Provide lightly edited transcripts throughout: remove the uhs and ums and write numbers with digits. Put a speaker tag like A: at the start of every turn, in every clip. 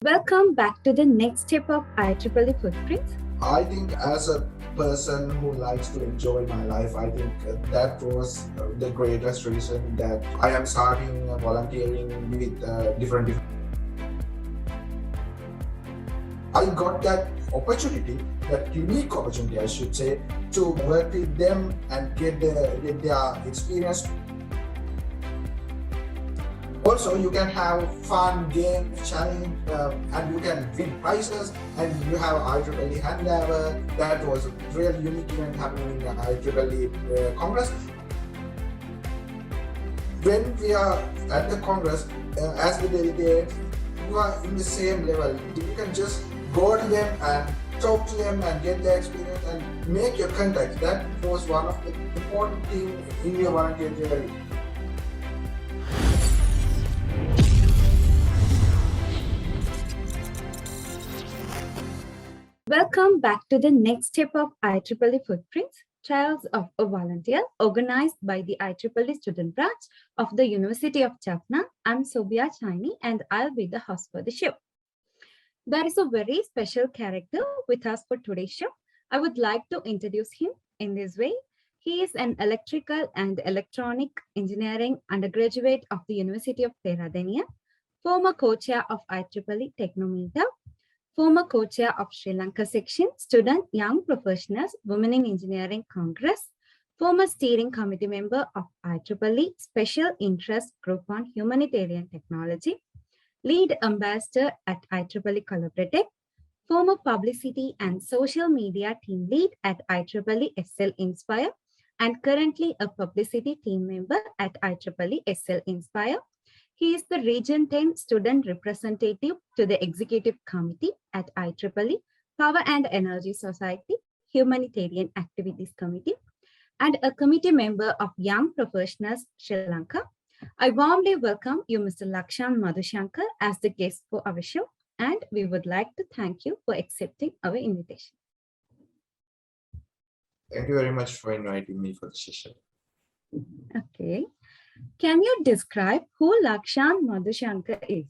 A: Welcome back to the next step of IEEE Footprints.
B: I think as a person who likes to enjoy my life, I think that was the greatest reason that I am starting volunteering with different. I got that opportunity, that unique opportunity, I should say, to work with them and get their experience. Also, you can have fun games, challenge, and you can win prizes. And you have IEEE handover. That was a really unique event happening in IEEE Congress. When we are at the Congress, as the delegate, you are in the same level. You can just go to them and talk to them and get their experience and make your contacts. That was one of the important things in your volunteer journey.
A: Welcome back to the next step of IEEE Footprints, Trials of a Volunteer, organized by the IEEE Student Branch of the University of Jaffna. I'm Sobia Chaini and I'll be the host for the show. There is a very special character with us for today's show. I would like to introduce him in this way. He is an electrical and electronic engineering undergraduate of the University of Peradeniya, former co-chair of IEEE Technometer, former co-chair of Sri Lanka Section, Student Young Professionals, Women in Engineering Congress, former steering committee member of IEEE Special Interest Group on Humanitarian Technology, lead ambassador at IEEE Collaborative, former publicity and social media team lead at IEEE SL Inspire, and currently a publicity team member at IEEE SL Inspire. He is the Region 10 student representative to the Executive Committee at IEEE Power and Energy Society Humanitarian Activities Committee, and a committee member of Young Professionals Sri Lanka. I warmly welcome you, Mr. Lakshan Madushanka, as the guest for our show, and we would like to thank you for accepting our invitation.
B: Thank you very much for inviting me for the session.
A: Okay. Can you describe who Lakshan Madushanka is?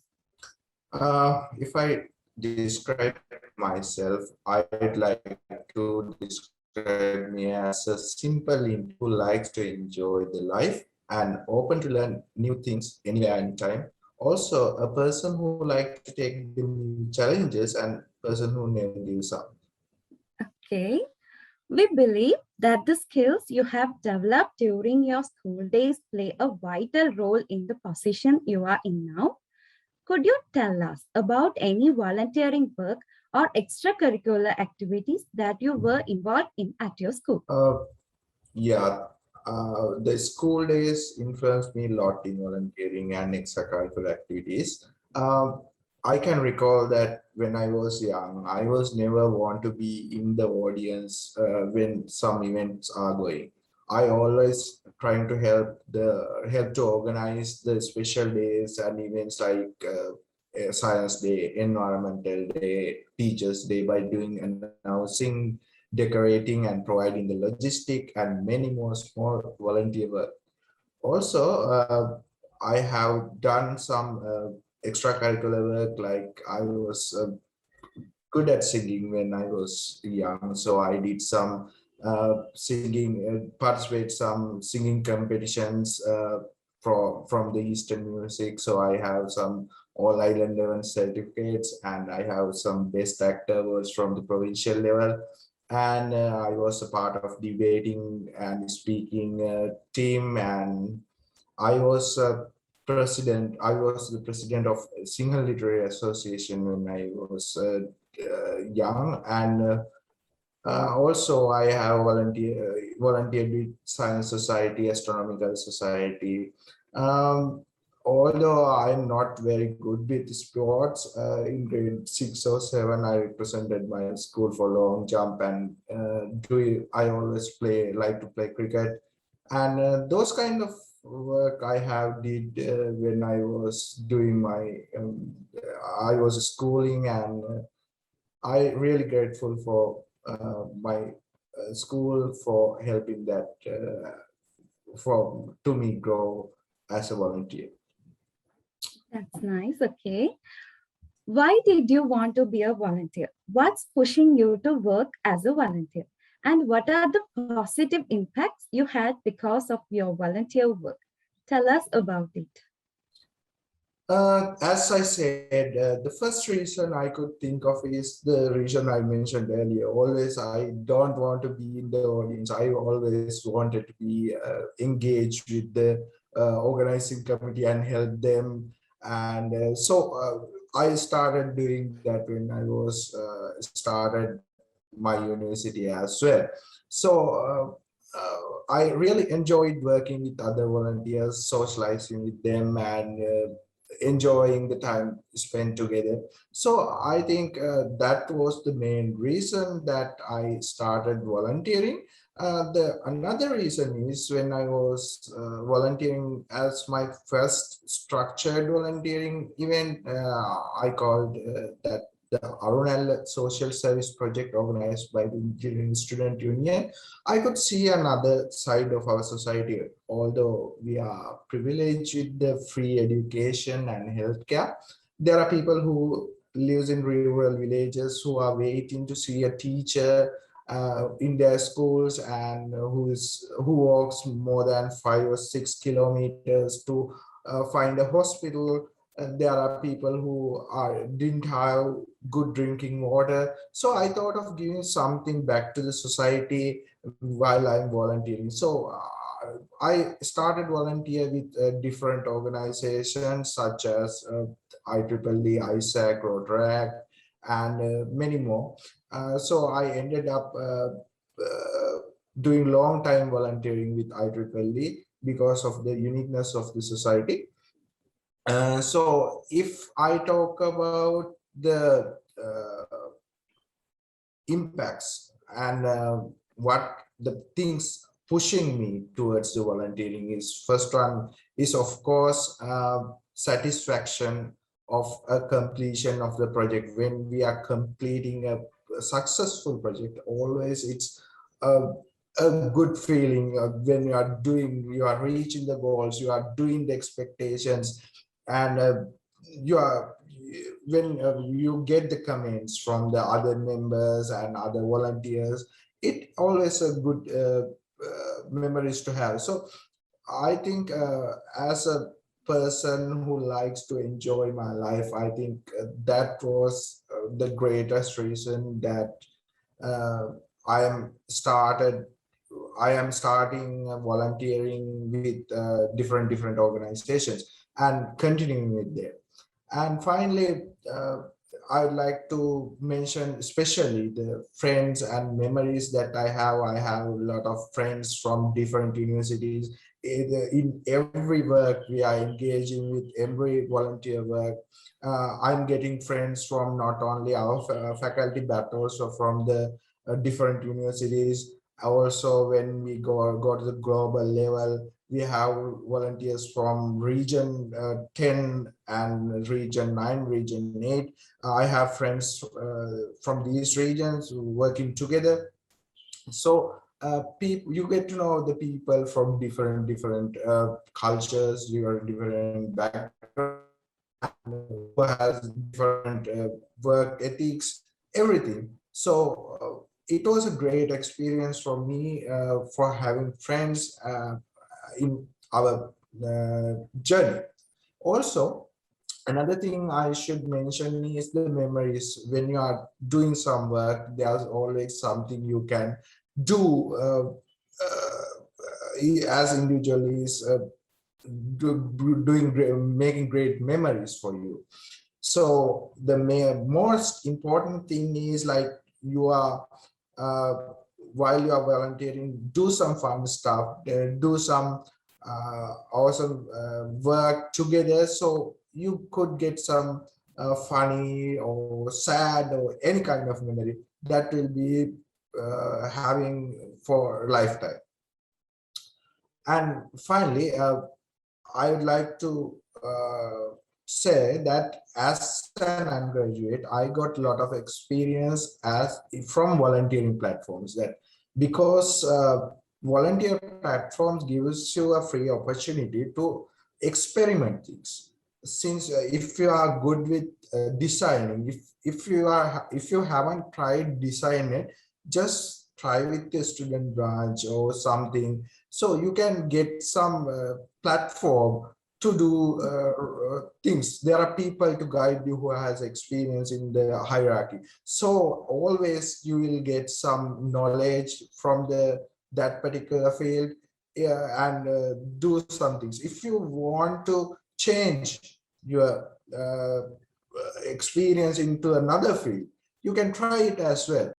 B: If I describe myself, I'd like to describe me as a simple individual who likes to enjoy the life and open to learn new things anywhere, anytime. Also, a person who likes to take the new challenges and person who never gives up.
A: Okay. We believe that the skills you have developed during your school days play a vital role in the position you are in now. Could you tell us about any volunteering work or extracurricular activities that you were involved in at your school?
B: Yeah, the school days influenced me a lot in volunteering and extracurricular activities. I can recall that when I was young, I was never want to be in the audience when some events are going. I always trying to help to organize the special days and events like Science Day, Environmental Day, Teachers Day by doing announcing, decorating, and providing the logistic and many more small volunteer work. Also, I have done some extracurricular work, like I was good at singing when I was young, so I did some singing, participate some singing competitions from the Eastern music. So I have some all island level certificates, and I have some best actor awards from the provincial level. And I was a part of debating and speaking team, and I was president. I was the president of Single Literary Association when I was young, and also I have volunteered with Science Society, Astronomical Society. Um, Although I'm not very good with sports, in grade 6 or 7, I represented my school for long jump, and I always like to play cricket, and those kind of work I have did when I was doing my I was schooling, and I really grateful for my school for helping that for to me grow as a volunteer.
A: That's nice. Okay. Why did you want to be a volunteer? What's pushing you to work as a volunteer? And what are the positive impacts you had because of your volunteer work? Tell us about it.
B: As I said, the first reason I could think of is the reason I mentioned earlier. Always, I don't want to be in the audience. I always wanted to be engaged with the organizing committee and help them. And I started doing that when I was started my university as well. So I really enjoyed working with other volunteers, socializing with them, and enjoying the time spent together. So I think that was the main reason that I started volunteering. The another reason is when I was volunteering as my first structured volunteering event, I called that the Arunal Social Service Project organized by the Engineering Student Union. I could see another side of our society. Although we are privileged with the free education and healthcare, there are people who lives in rural villages who are waiting to see a teacher in their schools, and who walks more than 5 or 6 kilometers to find a hospital. There are people who didn't have good drinking water. So I thought of giving something back to the society while I'm volunteering. So I started volunteer with different organizations such as IEEE, ISAC, Rotaract, and many more. So I ended up doing long time volunteering with IEEE because of the uniqueness of the society. So if I talk about the impacts and what the things pushing me towards the volunteering is, first one is of course satisfaction of a completion of the project. When we are completing a successful project, always it's a, a good feeling when you are reaching the goals, you are doing the expectations, and you are when you get the comments from the other members and other volunteers, it always a good memories to have. So I think as a person who likes to enjoy my life, I think that was the greatest reason that uh, I am started I am starting volunteering with different organizations and continuing with them. And finally, I would like to mention especially the friends and memories that I have. I have a lot of friends from different universities. In every work we are engaging with, every volunteer work, I'm getting friends from not only our faculty but also from the different universities. Also, when we go to the global level, we have volunteers from region 10 and region 9, region 8. I have friends from these regions working together. So people, you get to know the people from different cultures, different backgrounds, and who has different work ethics, everything. So it was a great experience for me for having friends in our journey. Also, another thing I should mention is the memories. When you are doing some work, there's always something you can do as individuals, doing making great memories for you. So the most important thing is like you are uh, while you are volunteering, do some fun stuff, do some awesome work together, so you could get some funny or sad or any kind of memory that will be having for a lifetime. And finally, I would like to say that as an undergraduate, I got a lot of experience as from volunteering platforms. That because volunteer platforms gives you a free opportunity to experiment things. since if you are good with designing, if you haven't tried design it, just try with the student branch or something, so you can get some platform to do things. There are people to guide you who has experience in the hierarchy, so always you will get some knowledge from the that particular field. Yeah, and do some things. If you want to change your experience into another field, you can try it as well.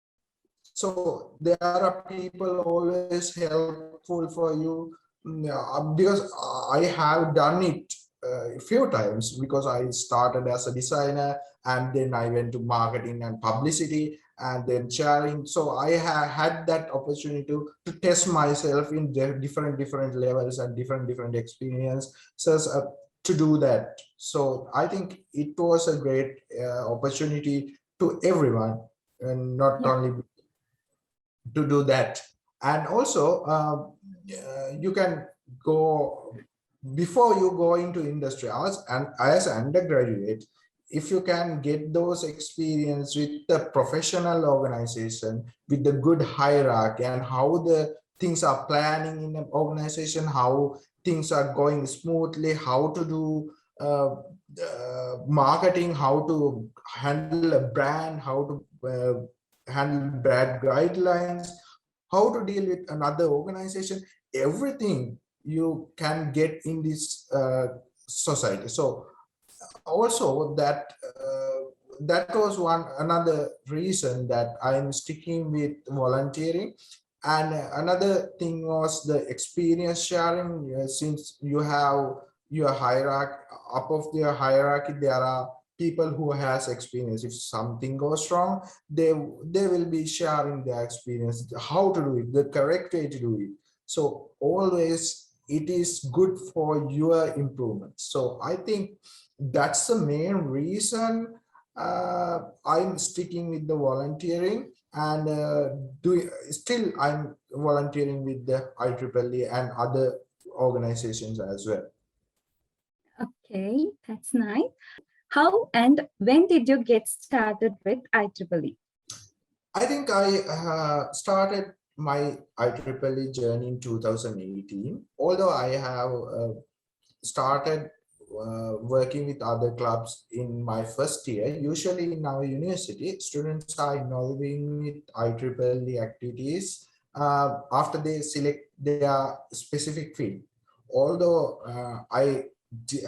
B: So there are people always helpful for you. Because I have done it a few times, because I started as a designer and then I went to marketing and publicity and then sharing. So I had that opportunity to test myself in different levels and different experiences to do that. So I think it was a great opportunity to everyone, and not
A: Yeah.
B: only to do that. And also you can go, before you go into industry as an undergraduate, if you can get those experience with the professional organization, with the good hierarchy and how the things are planning in an organization, how things are going smoothly, how to do marketing, how to handle a brand, how to handle bad guidelines, how to deal with another organization, everything you can get in this society. So also that was one another reason that I'm sticking with volunteering. And another thing was the experience sharing. Since you have your hierarchy, up of their hierarchy there are people who has experience. If something goes wrong, they will be sharing their experience, how to do it, the correct way to do it. So always it is good for your improvement. So I think that's the main reason I'm sticking with the volunteering. And still I'm volunteering with the IEEE and other organizations as well.
A: Okay, that's nice. How and when did you get started with IEEE?
B: I think I started my IEEE journey in 2018, although I have started working with other clubs in my first year. Usually in our university, students are involving with IEEE activities after they select their specific field. Although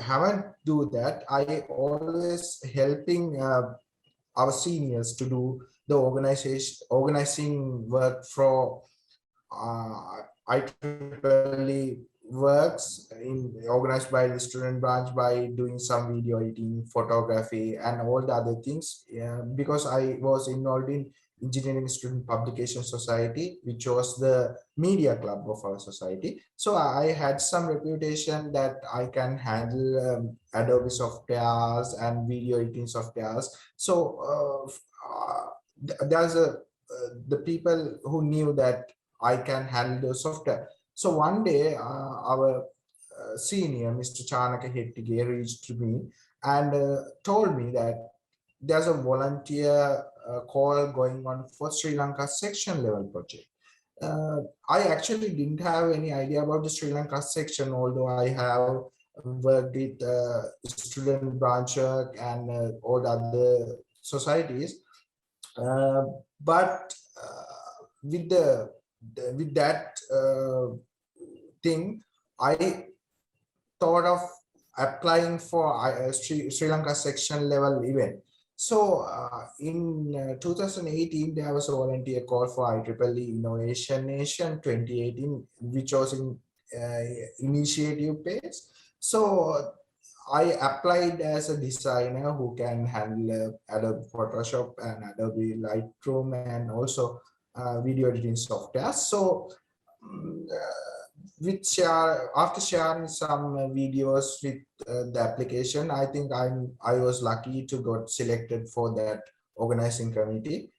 B: haven't do that, I always helping our seniors to do the organizing work for IEEE works in organized by the student branch by doing some video editing, photography, and all the other things. Because I was involved in Engineering Student Publication Society, which was the media club of our society. So I had some reputation that I can handle Adobe softwares and video editing softwares. So there's the people who knew that I can handle the software. So one day, our senior, Mr. Chanaka Hettige, reached to me and told me that there's a volunteer call going on for Sri Lanka section level project. I actually didn't have any idea about the Sri Lanka section, although I have worked with student branch work and all the other societies. Uh, but with with that thing, I thought of applying for Sri Lanka section level event. So in 2018, there was a volunteer call for IEEE Innovation Nation 2018, which was in initiative phase. So I applied as a designer who can handle Adobe Photoshop and Adobe Lightroom and also video editing software. So after sharing some videos with the application, I think I was lucky to got selected for that organizing committee.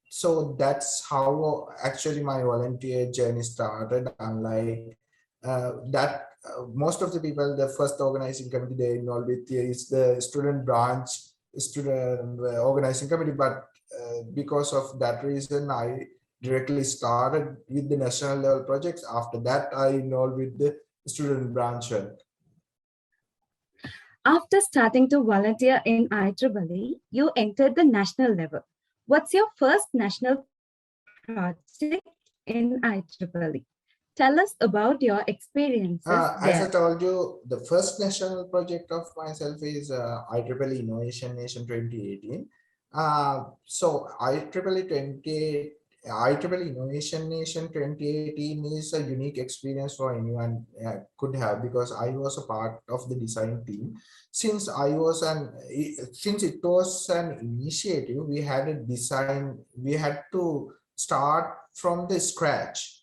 B: So that's how actually my volunteer journey started. Unlike that most of the people, the first organizing committee they involved with is the student branch, student organizing committee. But because of that reason, I directly started with the national level projects. After that, I involved with the student branch work.
A: After starting to volunteer in IEEE, you entered the national level. What's your first national project in IEEE? Tell us about your experiences there.
B: As I told you, the first national project of myself is IEEE Innovation Nation 2018. So IEEE Innovation Nation 2018 is a unique experience for anyone could have, because I was a part of the design team. Since it was an initiative, we had to start from the scratch.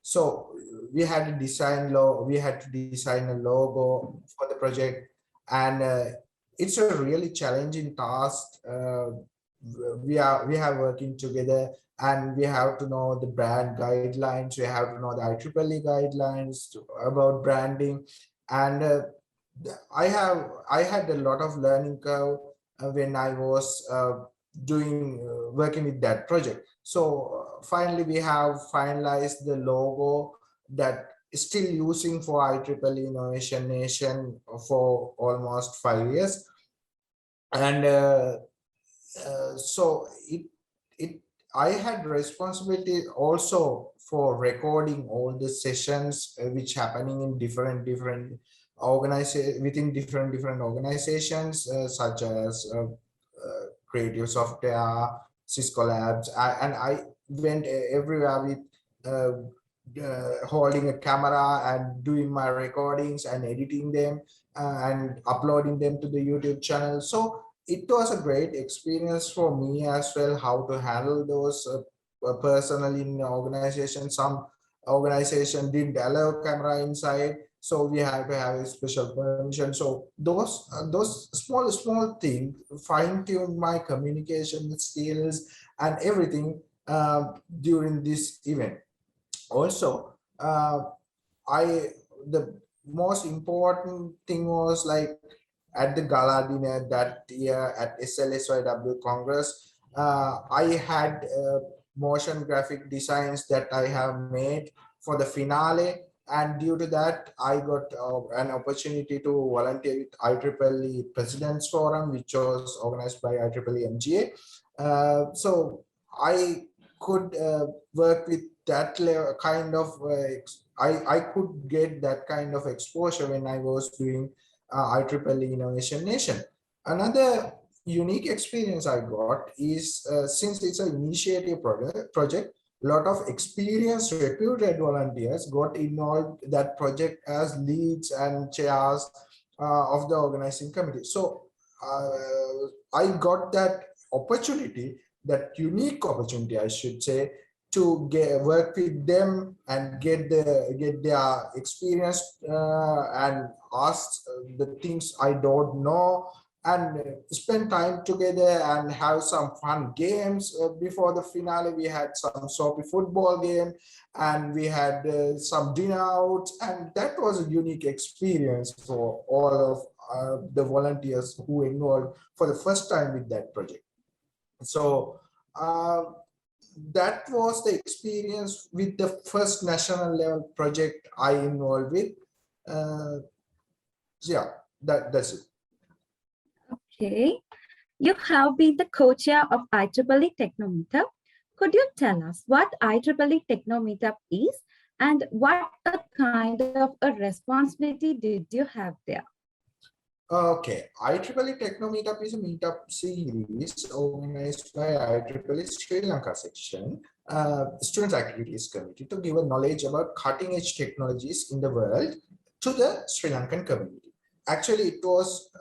B: So we had to design a logo for the project, and it's a really challenging task. We have working together, and we have to know the brand guidelines. We have to know the IEEE guidelines about branding, and I had a lot of learning curve when I was doing working with that project. So finally, we have finalized the logo that is still using for IEEE Innovation Nation for almost 5 years, and so it I had responsibility also for recording all the sessions which happening in different organization within different organizations, such as Creative Software, Cisco Labs, and I went everywhere with holding a camera and doing my recordings and editing them and uploading them to the YouTube channel. So it was a great experience for me as well, how to handle those personally in the organization. Some organization didn't allow camera inside, so we had to have a special permission. So those small things fine tuned my communication skills and everything during this event. Also, I the most important thing was like at the gala dinner that year at SLSYW Congress, I had motion graphic designs that I have made for the finale, and due to that, I got an opportunity to volunteer with IEEE President's Forum, which was organized by IEEE MGA. So I could work with that kind of I could get that kind of exposure when I was doing IEEE Innovation Nation. Another unique experience I got is since it's an initiative project, a lot of experienced reputed volunteers got involved that project as leads and chairs of the organizing committee. So I got that opportunity, that unique opportunity, I should say, to work with them and get their experience and ask the things I don't know, and spend time together and have some fun games. Before the finale, we had some soapy football game, and we had some dinner out, and that was a unique experience for all of the volunteers who involved for the first time with that project. So that was the experience with the first national level project I involved with. Uh, yeah, that's it.
A: Okay. You have been the co-chair of IEEE Technomeetup. Could you tell us what IEEE Technomeetup is and what a kind of a responsibility did you have there?
B: Okay, IEEE Techno Meetup is a meetup series organized by IEEE Sri Lanka Section Student Activities Committee to give a knowledge about cutting edge technologies in the world to the Sri Lankan community. Actually, it was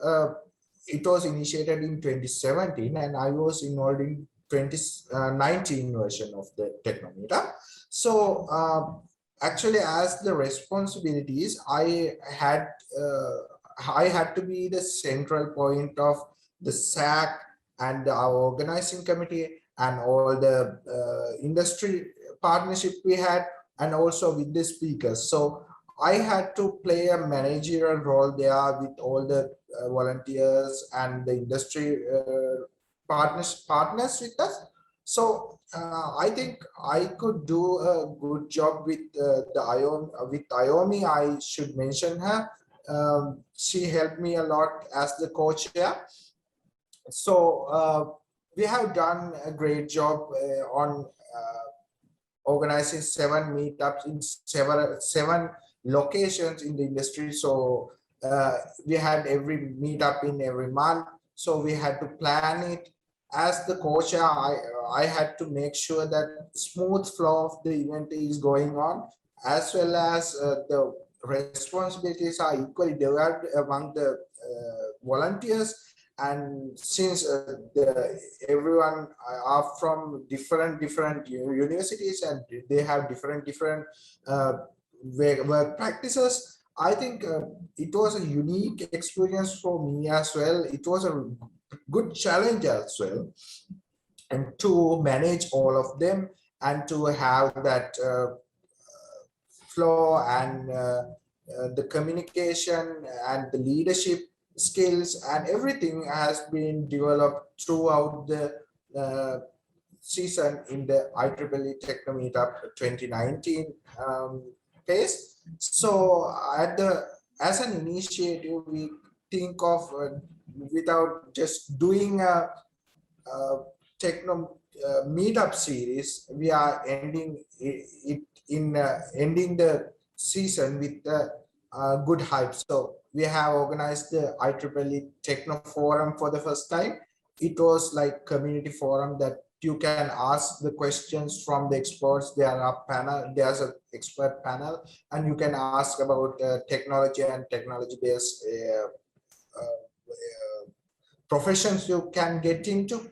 B: initiated in 2017, and I was involved in 2019 version of the Techno Meetup. So actually, as the responsibilities, I had to be the central point of the SAC and our organizing committee and all the industry partnership we had, and also with the speakers. So I had to play a managerial role there with all the volunteers and the industry partners with us. So I think I could do a good job with the Iomi. I should mention her. She helped me a lot as the co-chair. So we have done a great job on organizing 7 meetups in seven locations in the industry. So we had every meetup in every month. So we had to plan it. As the coach, I had to make sure that smooth flow of the event is going on, as well as the responsibilities are equally divided among the volunteers. And since everyone are from different universities and they have different uh, work practices, I think it was a unique experience for me as well. It was a good challenge as well, and to manage all of them and to have that flow and the communication and the leadership skills and everything has been developed throughout the uh, season in the IEEE Techno Meetup 2019 phase. So at the as an initiative, we think of without just doing a techno meetup series, we are ending it in ending the season with a good hype. So we have organized the IEEE Techno Forum for the first time. It was like community forum that you can ask the questions from the experts. There are panel, there's an expert panel, and you can ask about technology and technology based professions you can get into.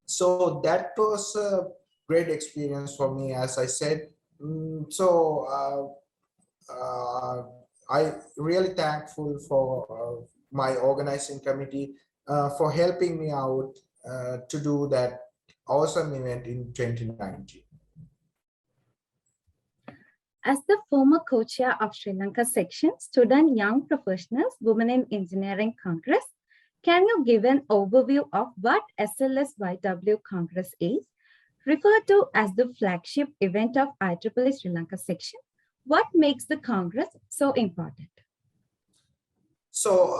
B: So that was a great experience for me, as I said. I really thankful for my organizing committee for helping me out to do that awesome event in 2019.
A: As the former co-chair of Sri Lanka Section, Student Young Professionals Women in Engineering Congress, can you give an overview of what SLSYW Congress is, referred to as the flagship event of IEEE Sri Lanka Section? What makes the Congress so important?
B: So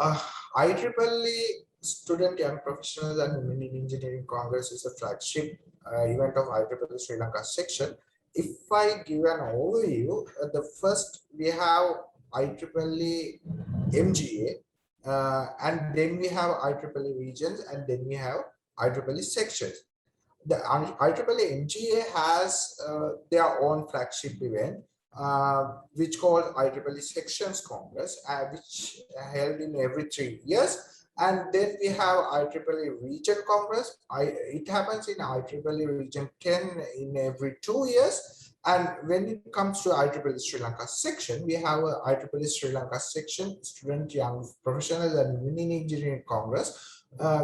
B: IEEE Student Young Professionals and Women in Engineering Congress is a flagship event of IEEE Sri Lanka Section. If I give an overview, the first we have IEEE MGA, and then we have IEEE regions, and then we have IEEE sections. The IEEE MGA has their own flagship event, which called IEEE Sections Congress, which held in every 3 years. And then we have IEEE Region Congress. It happens in IEEE Region 10 in every 2 years. And when it comes to IEEE Sri Lanka Section, we have a IEEE Sri Lanka Section Student Young Professionals and Women in Engineering Congress,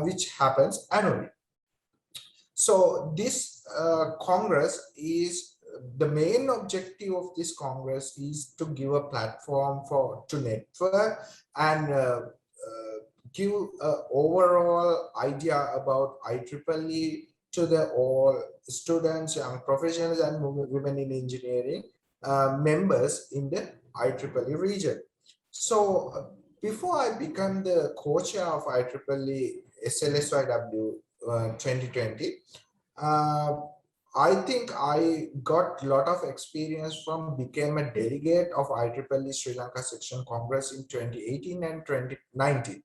B: which happens annually. So this Congress is the main objective of this Congress is to give a platform for to network and give an overall idea about IEEE to the all students, young professionals, and women in engineering members in the IEEE region. So before I become the co-chair of IEEE SLSYW 2020, uh, I think I got a lot of experience from became a delegate of IEEE Sri Lanka Section Congress in 2018 and 2019.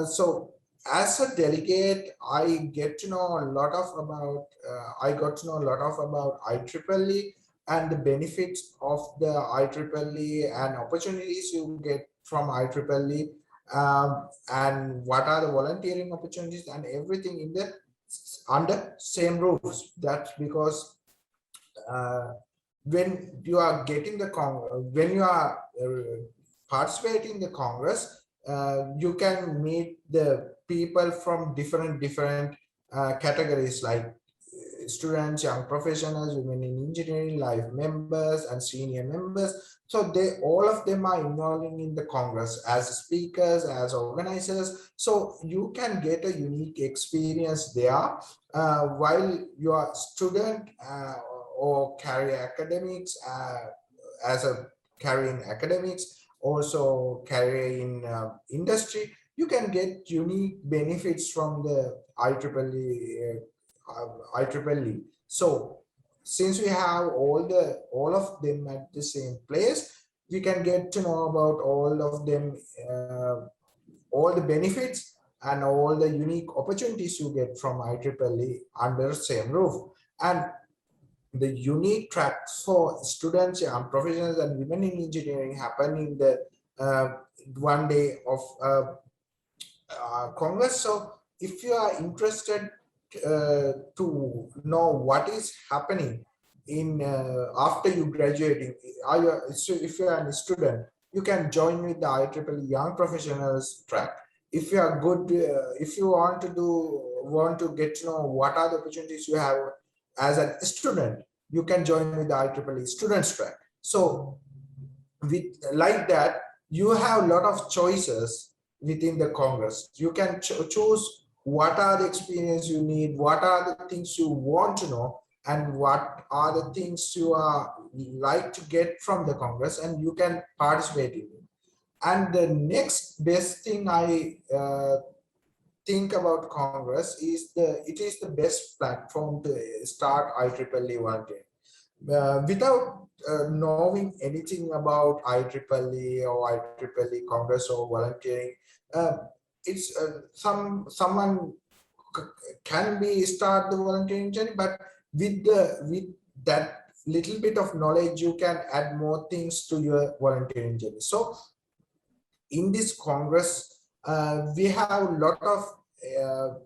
B: So as a delegate, I get to know a lot of about, I got to know a lot of about IEEE and the benefits of the IEEE and opportunities you get from IEEE, and what are the volunteering opportunities and everything in the under same roofs. That's because uh, when you are getting the when you are participating in the Congress, you can meet the people from different categories. Like students, young professionals, women in engineering, life members, and senior members. So all of them are involving in the Congress as speakers, as organizers. So you can get a unique experience there while you are student or carry academics as a carrying academics, also carrying industry. You can get unique benefits from the IEEE. So since we have all of them at the same place, we can get to know about all of them, all the benefits and all the unique opportunities you get from IEEE under same roof. And the unique tracks for students and professionals and women in engineering happen in the one day of Congress. So if you are interested to know what is happening in after you graduating, so if you are a student, you can join with the IEEE Young Professionals track. If you are good, if you want to get to know what are the opportunities you have as a student, you can join with the IEEE Students track. So with like that, you have a lot of choices within the Congress. You can choose what are the experience you need, what are the things you want to know, and what are the things you are like to get from the Congress, and you can participate in it. And the next best thing I think about Congress is it is the best platform to start IEEE volunteering. Without knowing anything about IEEE or IEEE Congress or volunteering, uh, it's someone can be start the volunteering journey, but with that little bit of knowledge, you can add more things to your volunteering journey. So in this Congress, we have a lot of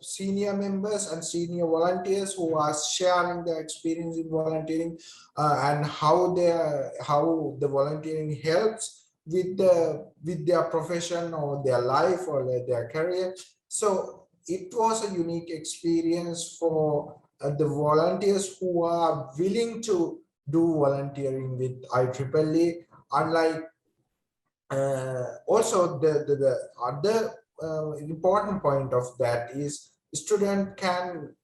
B: senior members and senior volunteers who are sharing their experience in volunteering and how the volunteering helps with their profession or their life or their career. So it was a unique experience for the volunteers who are willing to do volunteering with IEEE, unlike also the other important point of that is student can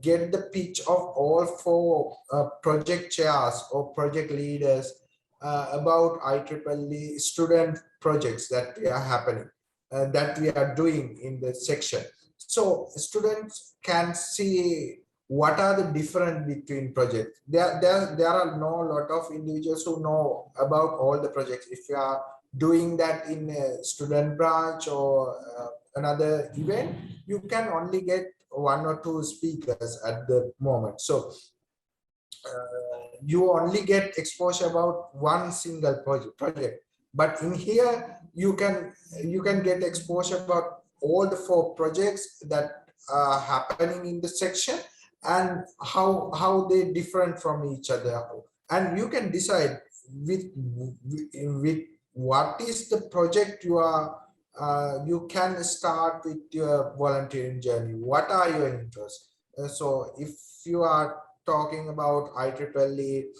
B: get the pitch of all four project chairs or project leaders about IEEE student projects that are happening, that we are doing in the section. So students can see what are the different between projects. There are no lot of individuals who know about all the projects. If you are doing that in a student branch or another event, you can only get one or two speakers at the moment. So you only get exposure about one single project. But in here, you can get exposure about all the four projects that are happening in the section and how they different from each other. And you can decide with what is the project you can start with your volunteering journey. What are your interests? So if you are talking about IEEE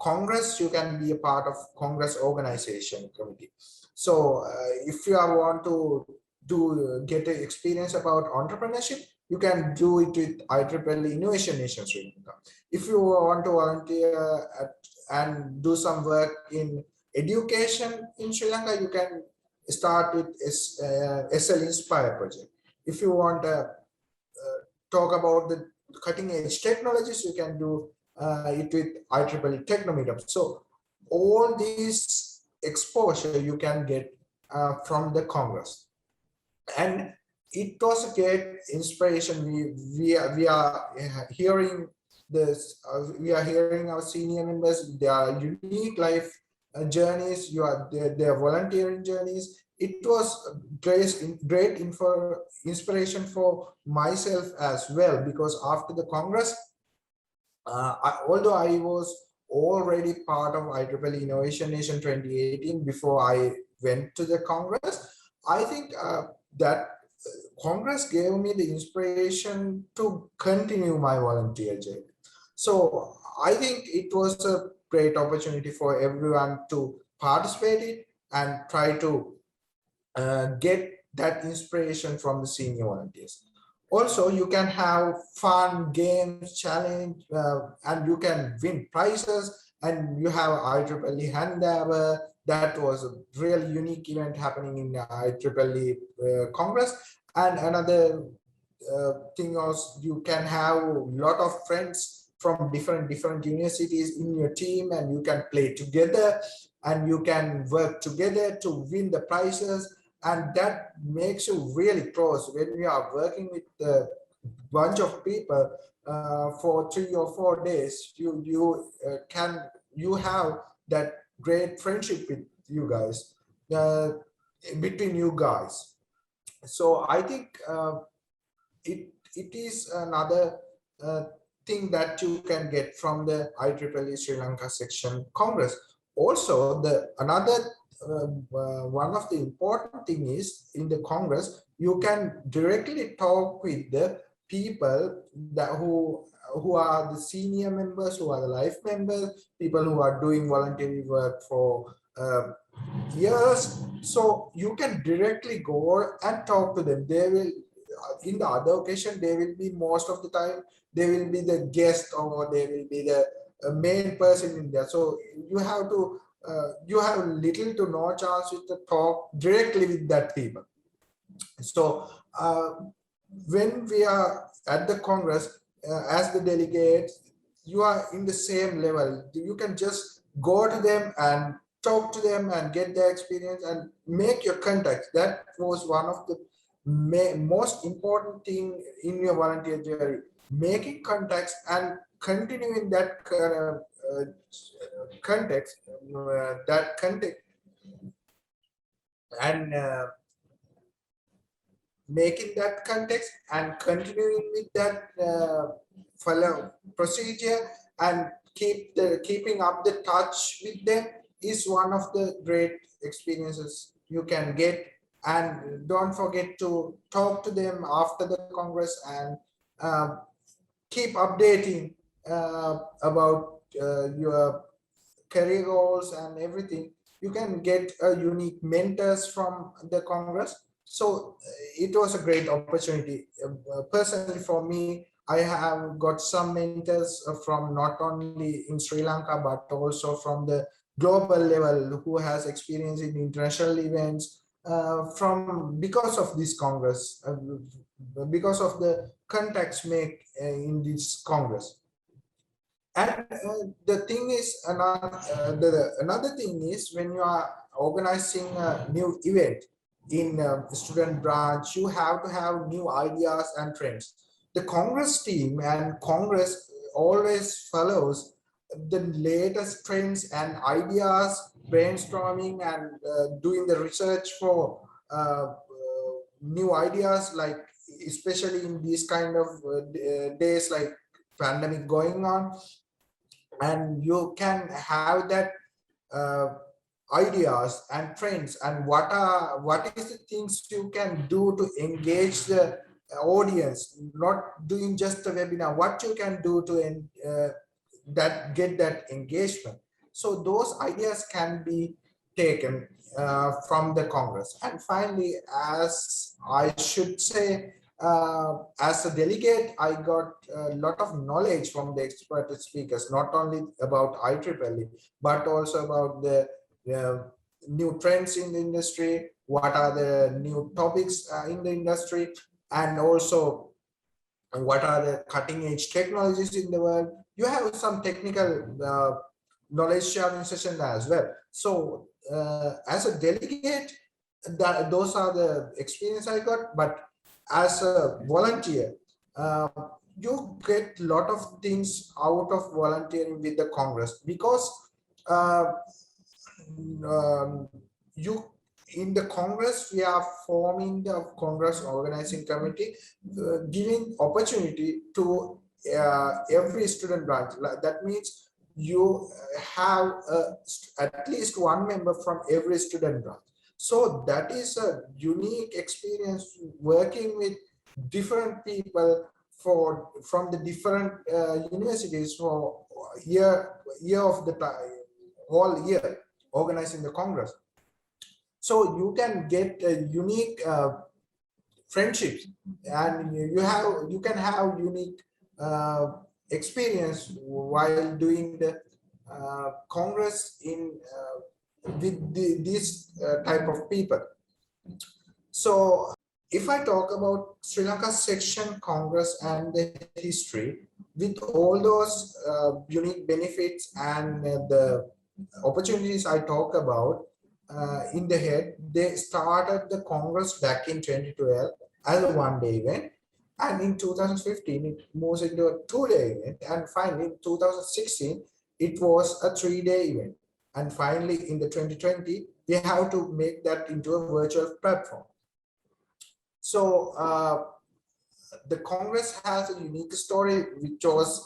B: Congress, you can be a part of Congress organization committee. So if you want to get an experience about entrepreneurship, you can do it with IEEE Innovation Nation Sri Lanka. If you want to volunteer and do some work in education in Sri Lanka, you can start with SL Inspire project. If you want to talk about the cutting edge technologies, you can do it with IEEE Techno Meetup. So all these exposure you can get from the Congress. And it was a great inspiration. We are hearing this. We are hearing our senior members. Their unique life journeys. Their volunteering journeys. It was great inspiration for myself as well, because after the Congress, although I was already part of IEEE Innovation Nation 2018 before I went to the Congress, I think that Congress gave me the inspiration to continue my volunteer journey. So I think it was a great opportunity for everyone to participate in and try to get that inspiration from the senior volunteers. Also, you can have fun games, challenge, and you can win prizes. And you have IEEE handover. That was a really unique event happening in IEEE Congress. And another thing was you can have a lot of friends from different universities in your team, and you can play together and you can work together to win the prizes, and that makes you really close when you are working with a bunch of people for 3 or 4 days. You have that great friendship with you guys, uh, between you guys. So I think it is another uh, thing that you can get from the IEEE Sri Lanka Section Congress. Also, the another one of the important thing is in the Congress, you can directly talk with the people that who are the senior members, who are the life members, people who are doing voluntary work for years. So you can directly go and talk to them. They will, in the other occasion, they will be most of the time, they will be the guest or they will be the main person in there. So you have little to no chance to talk directly with that people. So when we are at the Congress as the delegates, you are in the same level. You can just go to them and talk to them and get their experience and make your contacts. That was one of the most important thing in your volunteer journey, making contacts and continuing that context, that context, and making that context and continuing with that follow procedure and keeping up the touch with them is one of the great experiences you can get. And don't forget to talk to them after the Congress and uh, keep updating about your career goals and everything. You can get a unique mentors from the Congress. So it was a great opportunity. Personally, for me, I have got some mentors from not only in Sri Lanka but also from the global level who has experience in international events from because of this Congress, because of the contacts make in this Congress. And the thing is, another thing is when you are organizing a new event in student branch, you have to have new ideas and trends. The Congress team and Congress always follows the latest trends and ideas, brainstorming and doing the research for new ideas, like especially in these kind of days like pandemic going on, and you can have that uh, ideas and trends and what is the things you can do to engage the audience, not doing just a webinar, what you can do to that get that engagement. So those ideas can be taken from the Congress. And finally, as I should say, as a delegate, I got a lot of knowledge from the expert speakers, not only about IEEE, but also about the new trends in the industry, what are the new topics in the industry, and also what are the cutting edge technologies in the world. You have some technical knowledge sharing session as well. So as a delegate, those are the experience I got. But as a volunteer, uh, you get a lot of things out of volunteering with the Congress, because uh, um, you in the Congress, we are forming the Congress organizing committee, giving opportunity to every student branch. That means you have at least one member from every student branch. So that is a unique experience working with different people from the different universities for year of the time, whole year organizing the Congress. So you can get a unique friendships, and you can have unique uh, experience while doing the Congress in with this type of people. So if I talk about Sri Lanka Section Congress and the history, with all those unique benefits and the opportunities I talk about in the head, they started the Congress back in 2012 as a one-day event. And in 2015, it moves into a two-day event. And finally, in 2016, it was a three-day event. And finally, in the 2020, we have to make that into a virtual platform. So the Congress has a unique story, which was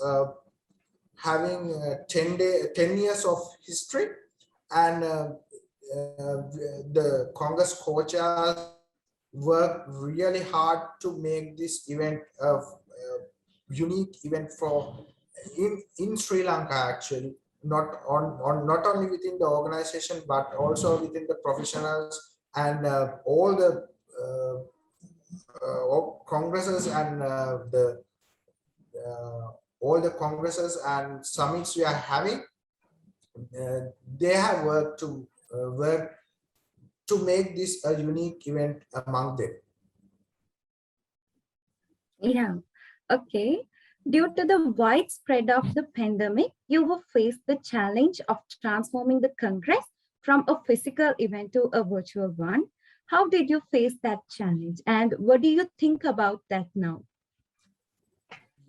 B: having 10 years of history, and the Congress co-chairs worked really hard to make this event a unique event for in Sri Lanka, actually, not only within the organization but also within the professionals and all the congresses and uh, all the congresses and summits we are having. They have worked to make this a unique event among them.
A: Yeah. Okay. Due to the widespread of the pandemic, you will face the challenge of transforming the Congress from a physical event to a virtual one. How did you face that challenge? And what do you think about that now?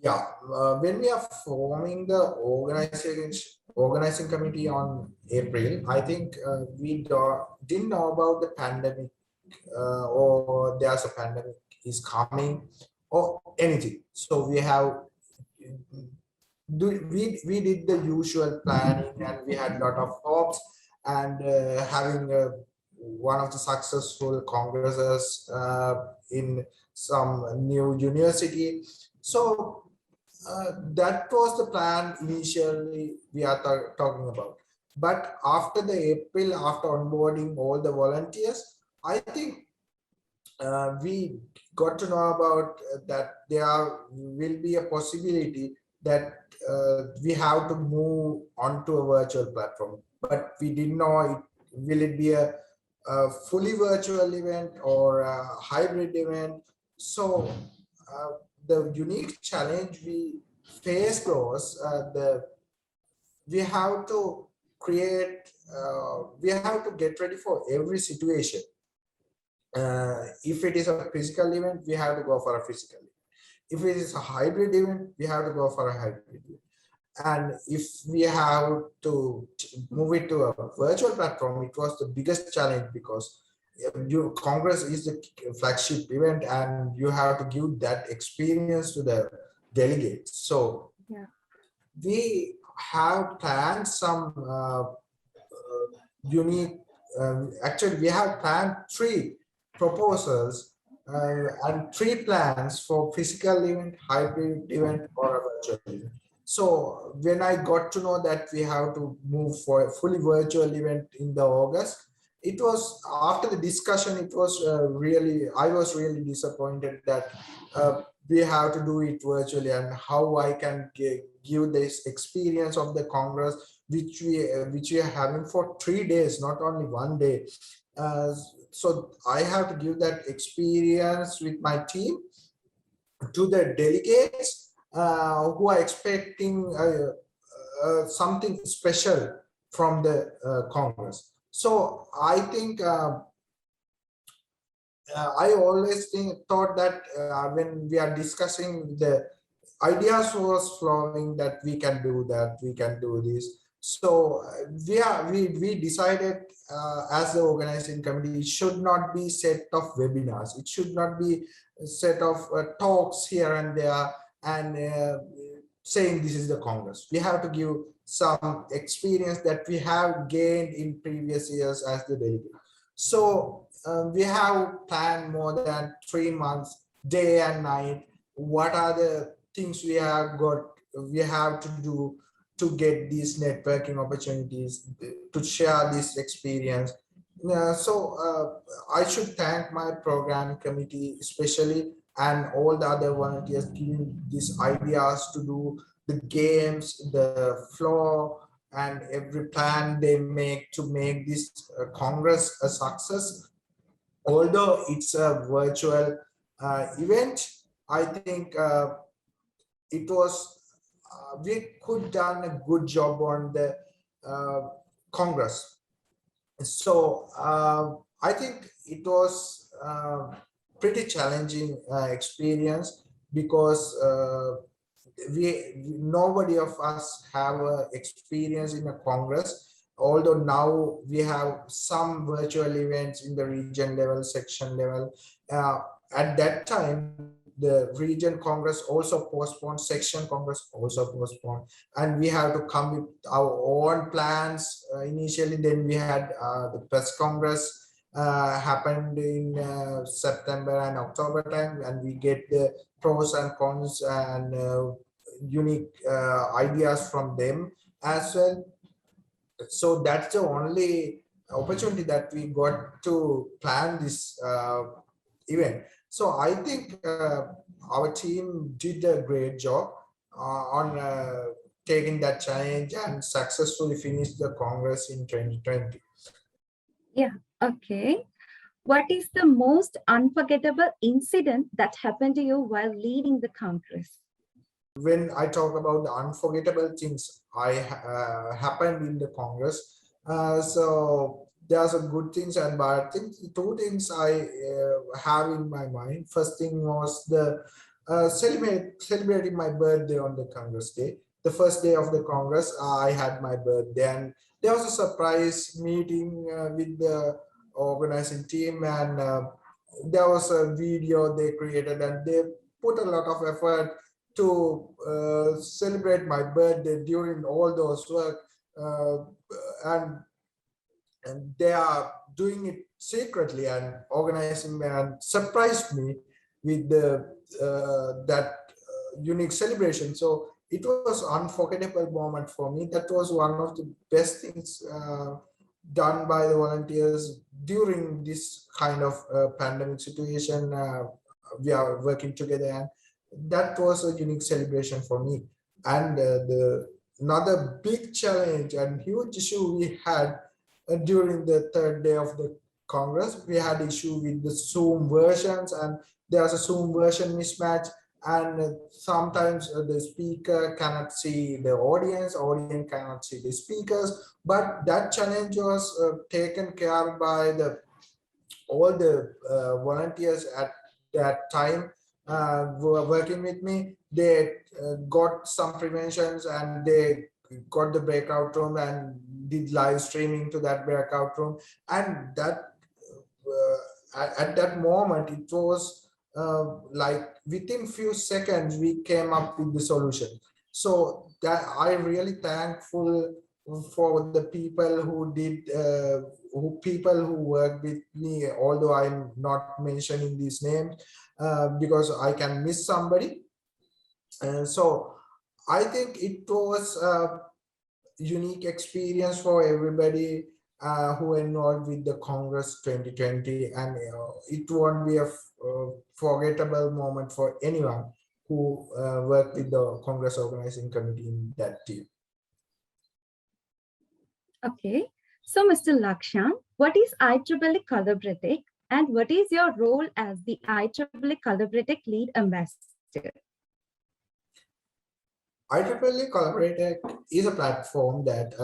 B: Yeah, when we are forming the organizing committee on April, I think didn't know about the pandemic or there's a pandemic is coming or anything. So we did the usual planning, and we had a lot of hopes, and having one of the successful congresses in some new university. So that was the plan initially we are talking about. But after the April, after onboarding all the volunteers, I think we got to know about that there will be a possibility that we have to move onto a virtual platform. But we didn't know will it be a fully virtual event or a hybrid event. So the unique challenge we faced was we have to create, we have to get ready for every situation. If it is a physical event, we have to go for a physical event. If it is a hybrid event, we have to go for a hybrid event. And if we have to move it to a virtual platform, it was the biggest challenge, because Congress is the flagship event and you have to give that experience to the delegates. So
A: Yeah.
B: we have planned some unique, actually we have planned three proposals and three plans for physical event, hybrid event, or a virtual event. So when I got to know that we have to move for a fully virtual event in the August, it was after the discussion, it was I was really disappointed that we have to do it virtually, and how I can give this experience of the Congress, which we are having for 3 days, not only one day. Uh, so I have to give that experience with my team to the delegates who are expecting something special from the Congress. So I think I always thought that when we are discussing, the ideas was flowing that we can do that, we can do this. So we decided as the organizing committee, it should not be set of webinars. It should not be a set of talks here and there and saying this is the Congress. We have to give some experience that we have gained in previous years as the delegate. So we have planned more than 3 months, day and night. What are the things we have to do to get these networking opportunities, to share this experience. I should thank my program committee, especially, and all the other volunteers giving these ideas to do the games, the floor, and every plan they make to make this Congress a success. Although it's a virtual event, I think it was we could done a good job on the uh, Congress. So I think it was pretty challenging experience because nobody of us have experience in a Congress. Although now we have some virtual events in the region level, section level. uh, at that time the region Congress also postponed, section Congress also postponed, and we have to come with our own plans initially. Then we had the press Congress happened in September and October time, and we get the pros and cons and unique ideas from them as well. So that's the only opportunity that we got to plan this event. So I think our team did a great job on taking that challenge and successfully finished the Congress in 2020.
A: Yeah, okay. What is the most unforgettable incident that happened to you while leading the Congress?
B: When I talk about the unforgettable things I happened in the Congress, so there's a good things and bad things. Two things I have in my mind. First thing was the celebrating my birthday on the Congress Day. The first day of the Congress, I had my birthday, and there was a surprise meeting with the organizing team, and there was a video they created, and they put a lot of effort to celebrate my birthday during all those work, uh, and they are doing it secretly and organizing and surprised me with the that unique celebration. So it was unforgettable moment for me. That was one of the best things done by the volunteers during this kind of pandemic situation. We are working together, and that was a unique celebration for me. And the another big challenge and huge issue we had during the third day of the Congress, we had issue with the Zoom versions, and there's a Zoom version mismatch. And sometimes the speaker cannot see the audience cannot see the speakers. But that challenge was taken care by the all the volunteers at that time who were working with me. They got some preventions, and they got the breakout room and did live streaming to that breakout room. And that at that moment it was like within few seconds we came up with the solution. So that I really thankful for the people who did who people who worked with me, although I'm not mentioning these names because I can miss somebody. So I think it was a unique experience for everybody who enrolled with the Congress 2020, and it won't be a forgettable moment for anyone who worked with the Congress organizing committee in that team.
A: Okay. So, Mr. Lakshan, what is IEEE Collaboratic and what is your role as the IEEE Collaboratic lead ambassador?
B: IEEE Collaborator is a platform that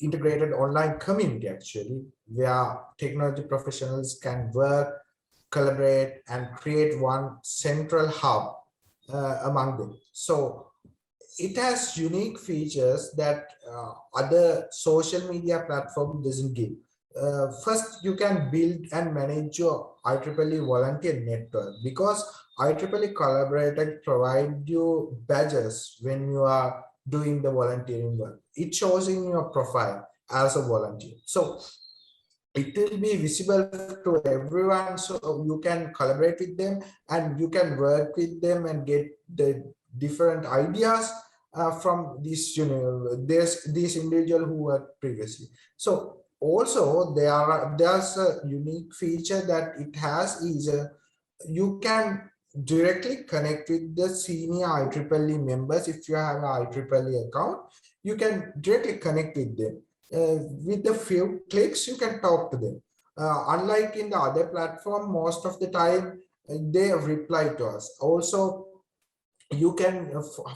B: integrated online community actually, where technology professionals can work, collaborate, and create one central hub among them. So it has unique features that other social media platform doesn't give. First, you can build and manage your IEEE volunteer network, because IEEE Collaborator provide you badges when you are doing the volunteering work. It shows in your profile as a volunteer. So it will be visible to everyone, so you can collaborate with them and you can work with them and get the different ideas from this, there's this individual who worked previously. So also there's a unique feature that it has is you can directly connect with the senior IEEE members. If you have an IEEE account, you can directly connect with them. With a few clicks, you can talk to them. Unlike in the other platform, most of the time they reply to us. Also, you can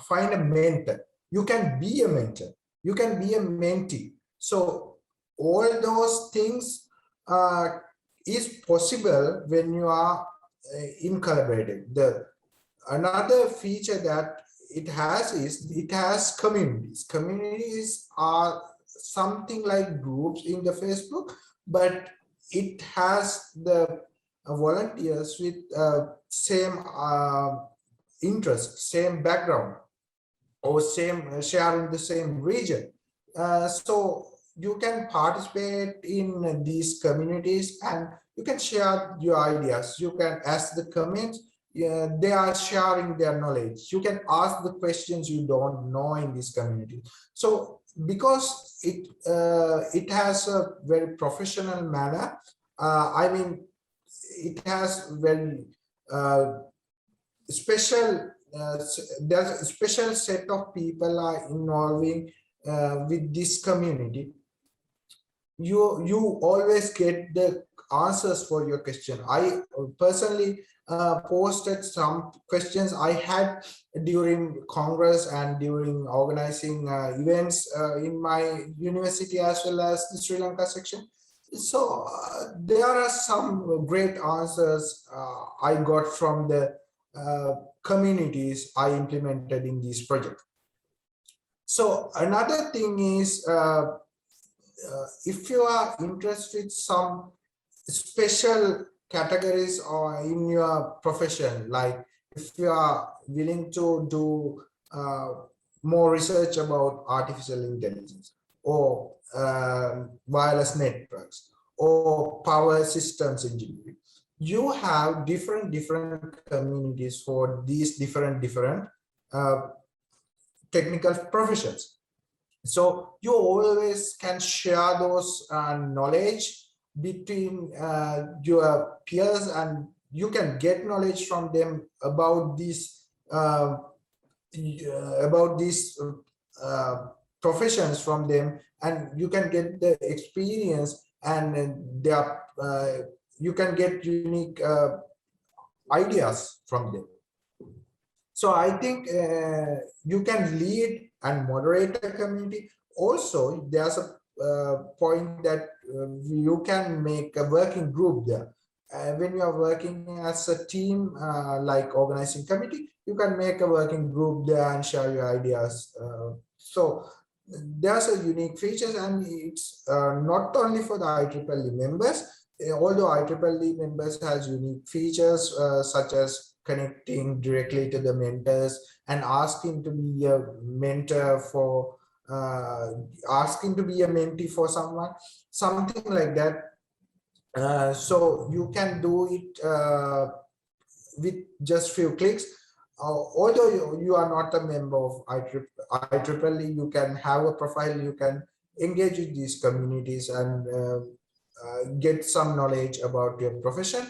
B: find a mentor. You can be a mentor. You can be a mentee. So all those things is possible when you are in collaborating. The another feature that it has is it has communities. Communities are something like groups in the Facebook, but it has the volunteers with same interest, same background, or same sharing the same region. So you can participate in these communities and you can share your ideas. You can ask the comments. Yeah, they are sharing their knowledge. You can ask the questions you don't know in this community. So because it has a very professional manner, I mean, it has very uh, special there's a special set of people are involving with this community. You always get the answers for your question. I personally posted some questions I had during Congress and during organizing events in my university as well as the Sri Lanka section. So there are some great answers I got from the communities I implemented in this project. So another thing is if you are interested some special categories or in your profession, like if you are willing to do more research about artificial intelligence or wireless networks or power systems engineering, you have different communities for these different uh, technical professions. So you always can share those knowledge between your peers, and you can get knowledge from them about these professions from them, and you can get the experience, and you can get unique ideas from them. So I think you can lead and moderate a community. Also, there's a point that you can make a working group there. When you are working as a team, like organizing committee, you can make a working group there and share your ideas. So there's a unique features, and it's not only for the IEEE members. Although IEEE members has unique features such as connecting directly to the mentors and asking to be a mentor for asking to be a mentee for someone, something like that. So you can do it with just few clicks. Although you are not a member of IEEE, you can have a profile, you can engage with these communities and get some knowledge about your profession.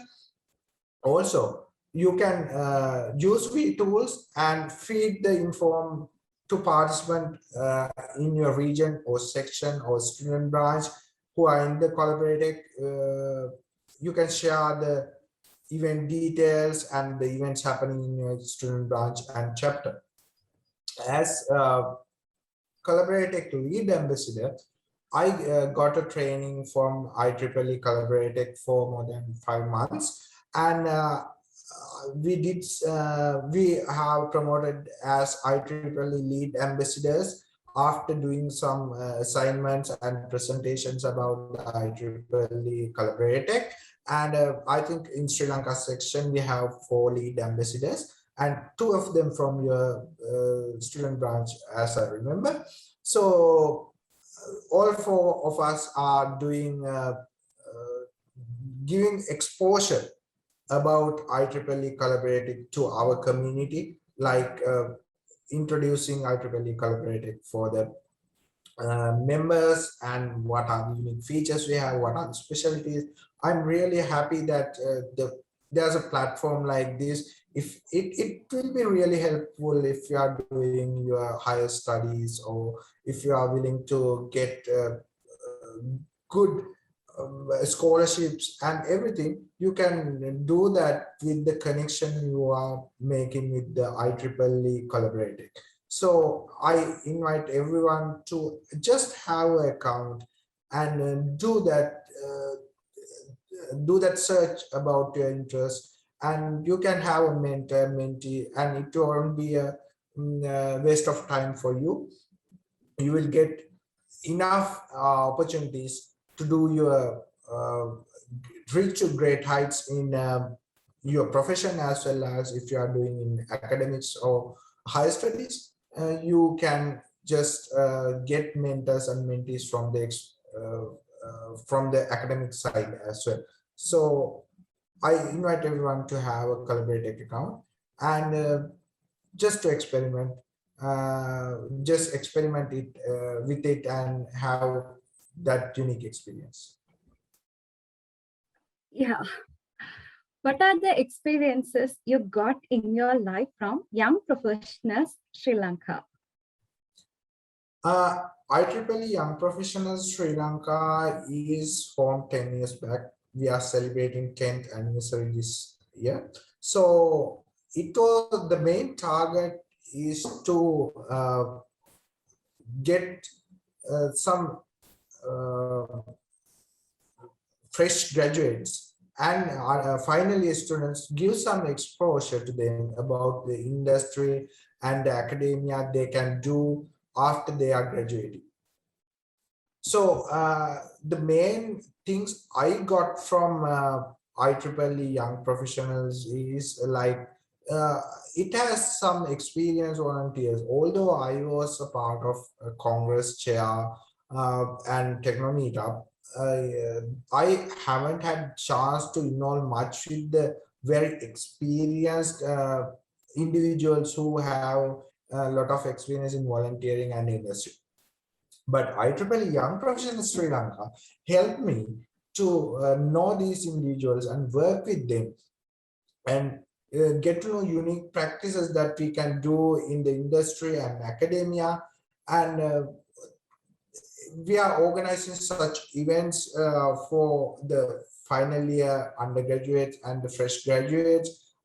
B: Also, you can use tools and feed the inform to participant in your region or section or student branch who are in the collaborative. You can share the event details and the events happening in your student branch and chapter. As Collaborative lead ambassador, I got a training from IEEE Collaborative for more than 5 months, and we have promoted as IEEE lead ambassadors after doing some assignments and presentations about the IEEE Collaborative. And I think in Sri Lanka section we have 4 lead ambassadors and 2 of them from your student branch, as I remember. So all 4 of us are doing giving exposure about IEEE collaborative to our community, like introducing IEEE collaborative for the members and what are the unique features we have, what are the specialties. I'm really happy that there's a platform like this. If it will be really helpful if you are doing your higher studies, or if you are willing to get good scholarships and everything, you can do that with the connection you are making with the IEEE collaborative. So I invite everyone to just have an account and do that search about your interest, and you can have a mentor, mentee, and it won't be a waste of time for you. You will get enough opportunities to do your reach to great heights in your profession, as well as if you are doing in academics or higher studies. You can just get mentors and mentees from the academic side as well. So I invite everyone to have a collaborative account and just to experiment, just experiment it with it and have that unique experience.
A: Yeah. What are the experiences you got in your life from young professionals Sri Lanka?
B: IEEE Young Professionals Sri Lanka is formed 10 years back. We are celebrating 10th anniversary this year. So it was the main target is to get some fresh graduates and final year students, give some exposure to them about the industry and the academia they can do after they are graduating. So the main things I got from IEEE Young Professionals is like it has some experience volunteers. Although I was a part of a Congress chair and Techno Meetup, I haven't had chance to involve much with the very experienced individuals who have a lot of experience in volunteering and industry. But IEEE Young Professionals Sri Lanka helped me to know these individuals and work with them and get to know unique practices that we can do in the industry and academia. And we are organizing such events for the final year undergraduates and the fresh graduates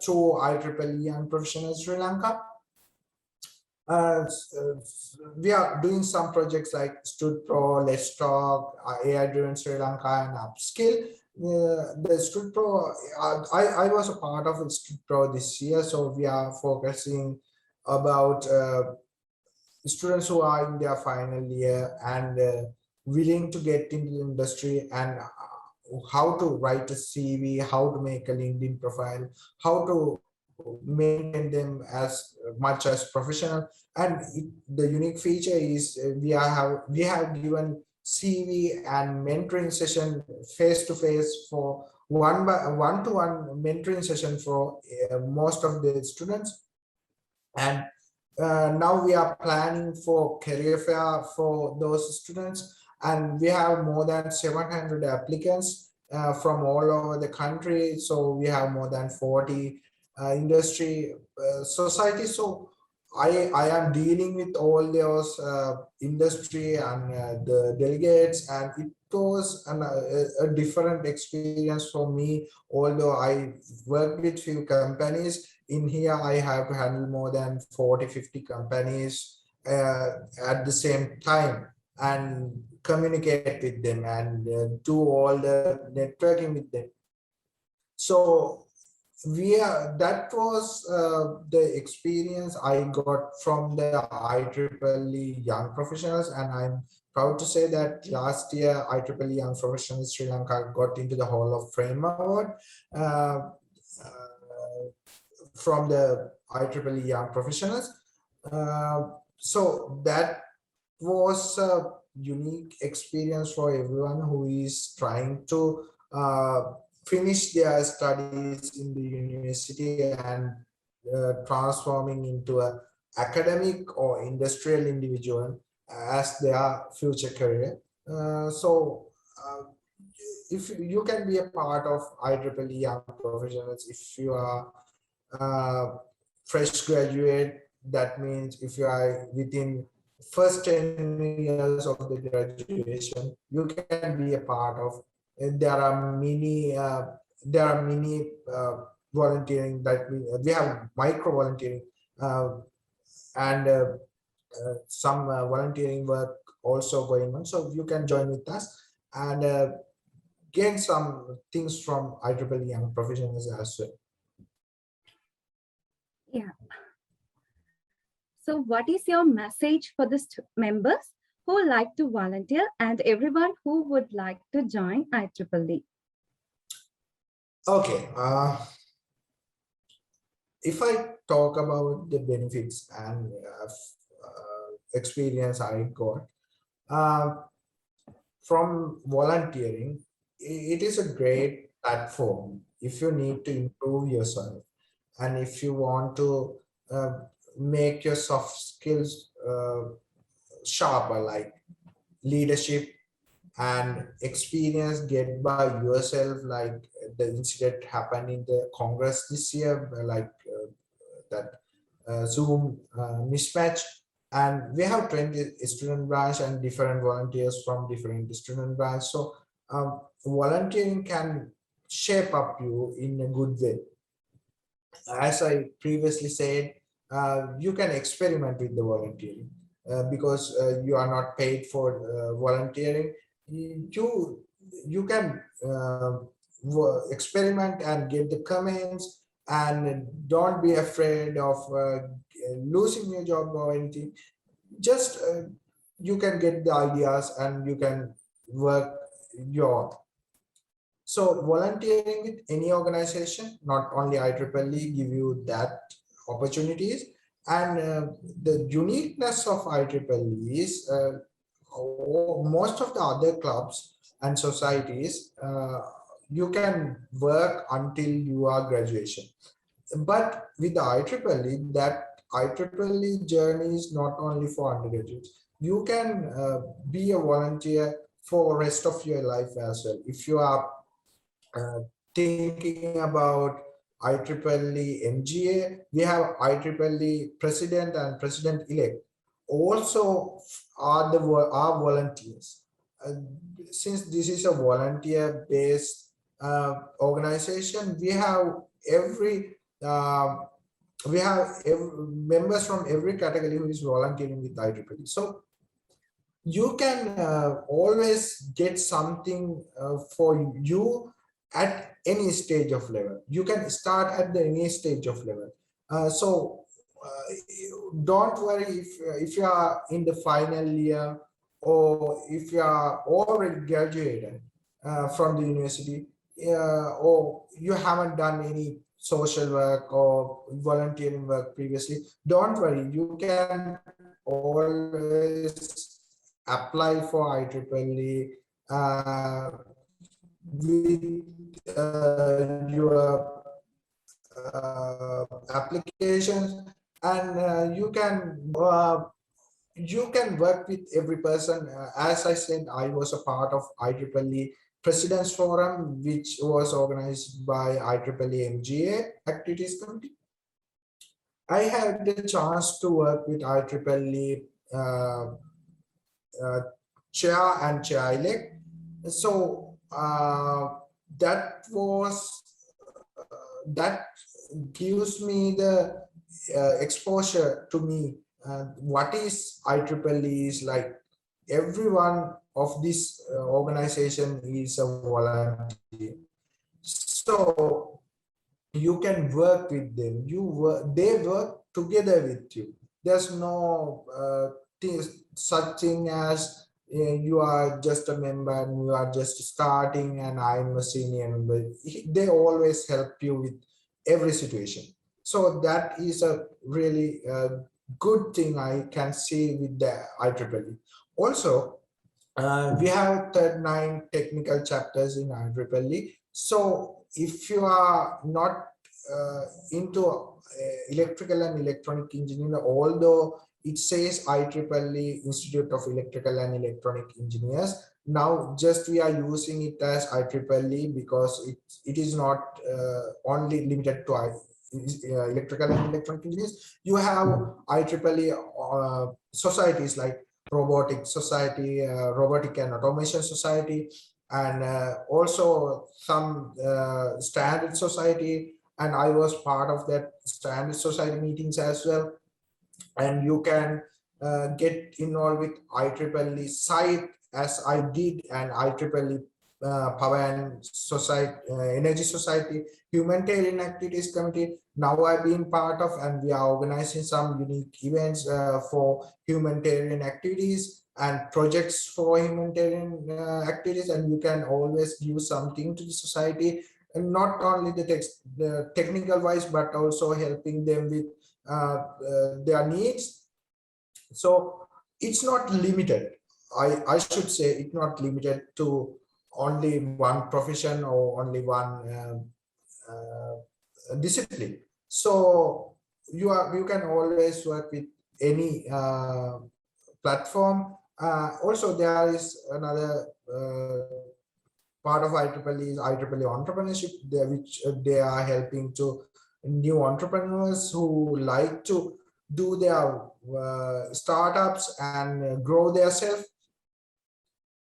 B: through IEEE Young Professionals Sri Lanka. We are doing some projects like Stud Pro, Let's Talk, AI Driven Sri Lanka, and Upskill. The Stud Pro, I was a part of Stud Pro this year, so we are focusing about students who are in their final year and willing to get into the industry, and how to write a CV, how to make a LinkedIn profile, how to maintain them as much as professional. And the unique feature is we have given CV and mentoring session face to face for one-to-one mentoring session for most of the students. And now we are planning for career fair for those students, and we have more than 700 applicants from all over the country. So we have more than 40 industry societies. So I am dealing with all those industry and the delegates, and it was a different experience for me. Although I work with few companies, in here I have to handle more than 40-50 companies at the same time and communicate with them and do all the networking with them. So that was the experience I got from the IEEE Young Professionals, and I'm proud to say that last year IEEE Young Professionals Sri Lanka got into the Hall of Fame award from the IEEE Young Professionals. So that was a unique experience for everyone who is trying to finish their studies in the university and transforming into a academic or industrial individual as their future career. So if you can be a part of IEEE young professionals, if you are fresh graduate, that means if you are within first 10 years of the graduation, you can be a part of. There are many volunteering that we have micro volunteering and some volunteering work also going on. So you can join with us and gain some things from IEEE young professionals as well.
A: Yeah. So what is your message for the members who like to volunteer and everyone who would like to join IEEE?
B: Okay. If I talk about the benefits and experience I got uh, from volunteering, it is a great platform if you need to improve yourself and if you want to uh, make your soft skills sharper, like leadership and experience get by yourself, like the incident happened in the Congress this year, like that Zoom mismatch. And we have 20 student branch and different volunteers from different student branch. So volunteering can shape up you in a good way. As I previously said, you can experiment with the volunteering because you are not paid for volunteering. You can experiment and get the comments, and don't be afraid of losing your job or anything. Just you can get the ideas and you can work your. So volunteering with any organization, not only IEEE, give you that opportunities. And the uniqueness of IEEE is most of the other clubs and societies, you can work until you are graduation. But with the IEEE, that IEEE journey is not only for undergraduates. You can be a volunteer for rest of your life as well. If you are uh, thinking about IEEE MGA, we have IEEE president and president-elect also are volunteers. Uh, since this is a volunteer-based organization, every uh, we have members from every category who is volunteering with IEEE. So you can always get something for you at any stage of level. You can start at the any stage of level. So don't worry if you are in the final year or if you are already graduated from the university, or you haven't done any social work or volunteering work previously. Don't worry, you can always apply for IEEE with your applications, and you can work with every person. As I said, I was a part of IEEE President's Forum, which was organized by IEEE MGA Activities Committee. I had the chance to work with IEEE uh, chair and chair elect. So that was that gives me the exposure to me. What is IEEE is like. Everyone of this organization is a volunteer. So you can work with them. They work together with you. There's no such thing as you are just a member and you are just starting and I'm a senior member. They always help you with every situation. So that is a really good thing I can see with the IEEE. Also, We have 39 technical chapters in IEEE. So if you are not into electrical and electronic engineering, although it says IEEE Institute of Electrical and Electronic Engineers, now just we are using it as IEEE because it is not only limited to electrical and electronic engineers. You have IEEE societies like robotic society, robotic and automation society, and also some standard society, and I was part of that standard society meetings as well. And you can get involved with IEEE site as I did, and IEEE Power and Society, Energy Society, Humanitarian Activities Committee. Now I've been part of, and we are organizing some unique events for humanitarian activities and projects for humanitarian activities, and you can always give something to the society, and not only the technical wise, but also helping them with their needs. So it's not limited. I should say it's not limited to only one profession or only one discipline. So you can always work with any platform. Also, there is another part of IEEE is IEEE entrepreneurship, which they are helping to new entrepreneurs who like to do their startups and grow their self.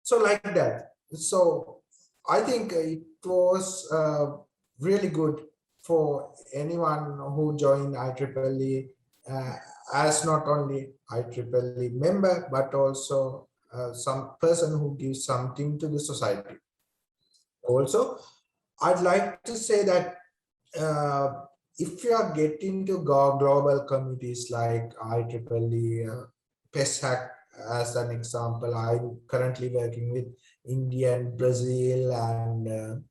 B: So like that. So I think it was really good for anyone who joined IEEE as not only IEEE member, but also some person who gives something to the society. Also, I'd like to say that if you are getting to global communities like IEEE, PESHAC as an example, I'm currently working with India and Brazil and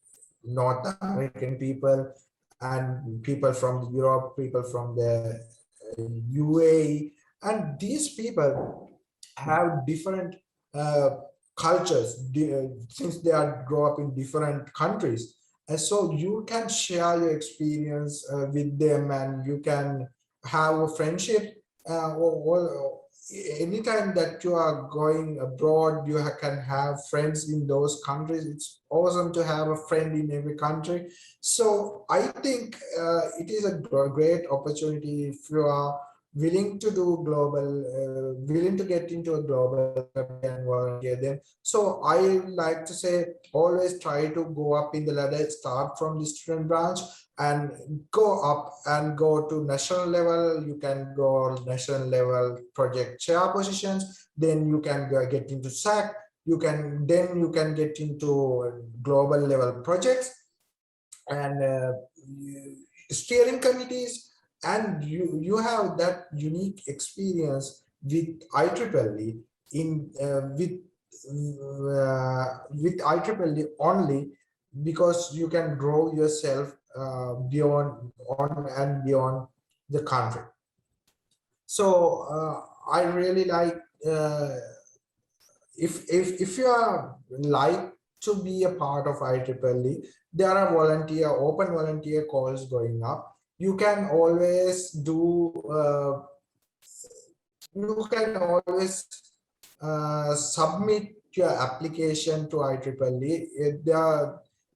B: North American people and people from Europe, people from the UAE, and these people have different cultures since they are grow up in different countries, and so you can share your experience with them, and you can have a friendship or anytime that you are going abroad, you can have friends in those countries. It's awesome to have a friend in every country. So I think it is a great opportunity if you are willing to do global, willing to get into a global community and volunteer them. So I like to say, always try to go up in the ladder, start from the student branch and go up and go to national level. You can go national level project chair positions, then you can get into SAC, then you can get into global level projects and steering committees, and you have that unique experience with IEEE with IEEE only, because you can grow yourself beyond on and beyond the country. So I really like if you are like to be a part of IEEE, there are open volunteer calls going up. You can always do you can always submit your application to IEEE.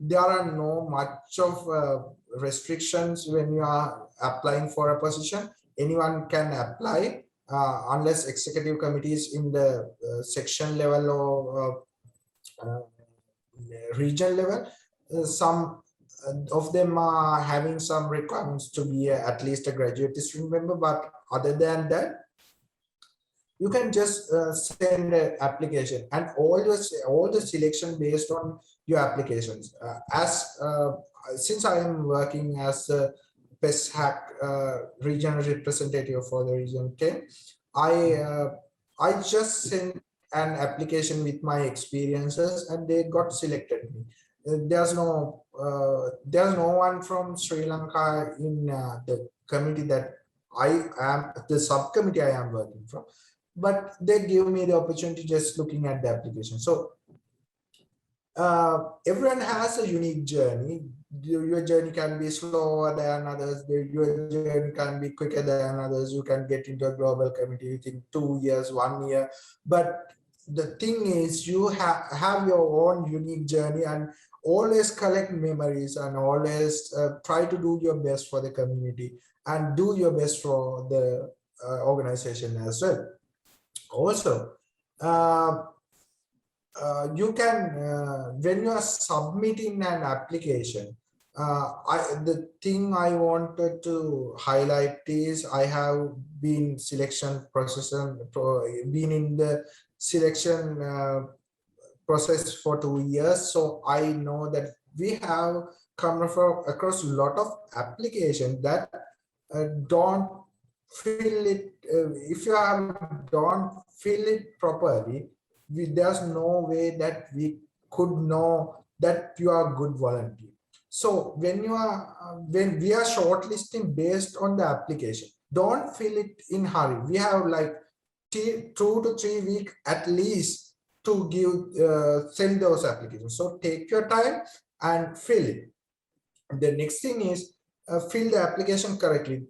B: There are no much of restrictions when you are applying for a position. Anyone can apply unless executive committees in the section level or region level. Some of them are having some requirements to be at least a graduate student member, but other than that, you can just send an application, and all the selection based on your applications. Since I am working as a PESHAC regional representative for the region 10, I just sent an application with my experiences, and they got selected me. There's no one from Sri Lanka in the committee that I am, the subcommittee I am working from. but they give me the opportunity just looking at the application. So everyone has a unique journey. Your journey can be slower than others. Your journey can be quicker than others. You can get into a global community within 2 years, 1 year. But the thing is, you have your own unique journey, and always collect memories, and always try to do your best for the community and do your best for the organization as well. Also, uh, you can when you are submitting an application, the thing I wanted to highlight is I have been selection process and been in the selection process for 2 years, so I know that we have come across a lot of applications that don't fill it. If you have don't fill it properly, there's no way that we could know that you are a good volunteer. So when we are shortlisting based on the application, don't fill it in hurry. We have like 2 to 3 weeks at least to give send those applications. So take your time and fill it. The next thing is fill the application correctly.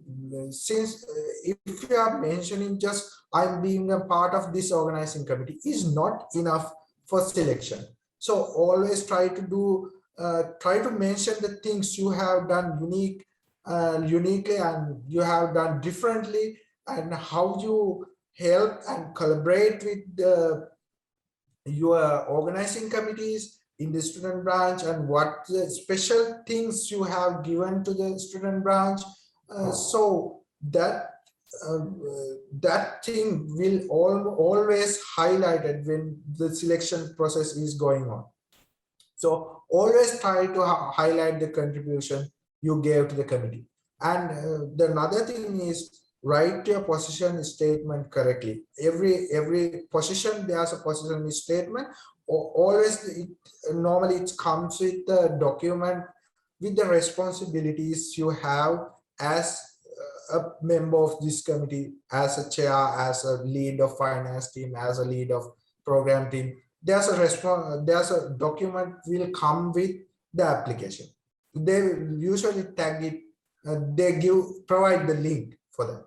B: Since if you are mentioning just I'm being a part of this organizing committee is not enough for selection. So always try to mention the things you have done uniquely, and you have done differently, and how you help and collaborate with your organizing committees in the student branch, and what the special things you have given to the student branch, so uh, that thing will always highlighted when the selection process is going on. So always try to highlight the contribution you gave to the committee. And the another thing is write your position statement correctly. Every position there's a position statement. Always normally it comes with the document with the responsibilities you have as a member of this committee, as a chair, as a lead of finance team, as a lead of program team. There's a document will come with the application. They usually tag it, they provide the link for that.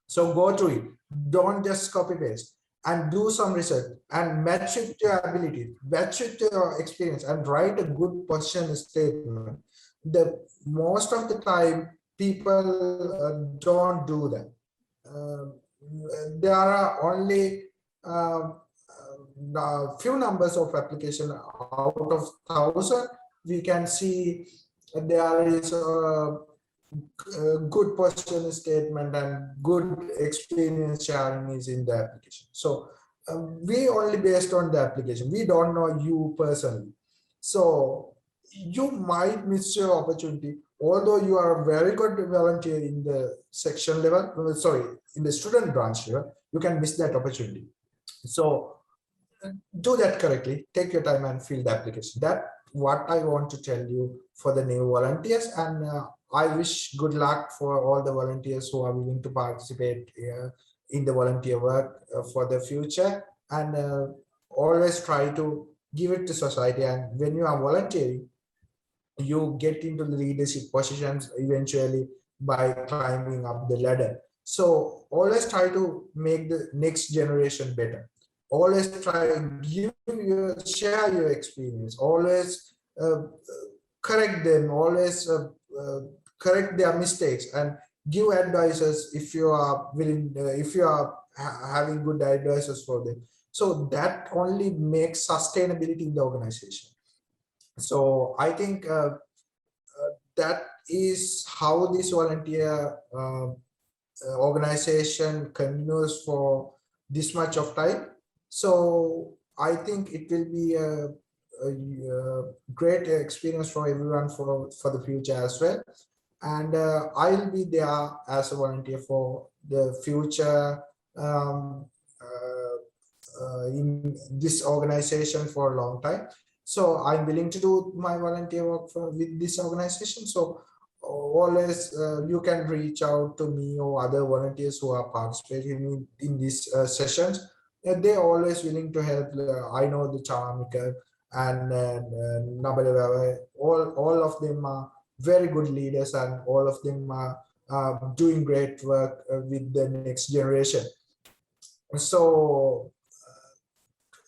B: So go to it, don't just copy paste, and do some research and match it to your ability, match it to your experience, and write a good position statement. The most of the time people don't do that. There are only few numbers of application out of 1,000. We can see there is a good position statement and good experience sharing is in the application. So we only based on the application. We don't know you personally. So you might miss your opportunity, although you are a very good volunteer in the section level, sorry, in the student branch level, you can miss that opportunity. So do that correctly, take your time and fill the application. That what I want to tell you for the new volunteers, and I wish good luck for all the volunteers who are willing to participate in the volunteer work for the future, and always try to give it to society. And when you are volunteering, you get into the leadership positions eventually by climbing up the ladder. So always try to make the next generation better. Always try share your experience. Always correct them. Always correct their mistakes and give advices if you are willing. If you are having good advices for them. So that only makes sustainability in the organization. So I think that is how this volunteer organization continues for this much of time. So I think it will be a great experience for everyone for the future as well. And I'll be there as a volunteer for the future in this organization for a long time. So I'm willing to do my volunteer work with this organization. So always you can reach out to me or other volunteers who are participating in these sessions. They're always willing to help. I know the Charmika and Nabalewa, all of them are very good leaders, and all of them are doing great work with the next generation. So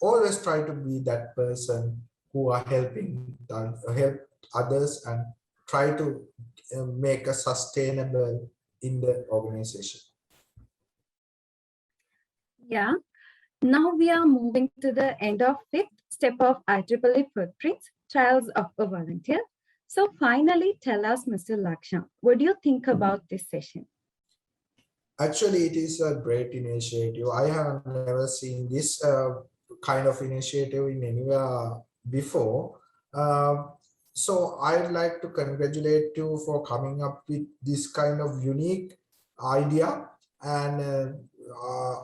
B: always try to be that person who are help others and try to make a sustainable in the organization.
A: Yeah. Now we are moving to the end of fifth step of IEEE footprints, trials of a volunteer. So finally, tell us, Mr. Lakshan, what do you think about this session?
B: Actually, it is a great initiative. I have never seen this kind of initiative in anywhere before. Uh, so I'd like to congratulate you for coming up with this kind of unique idea. And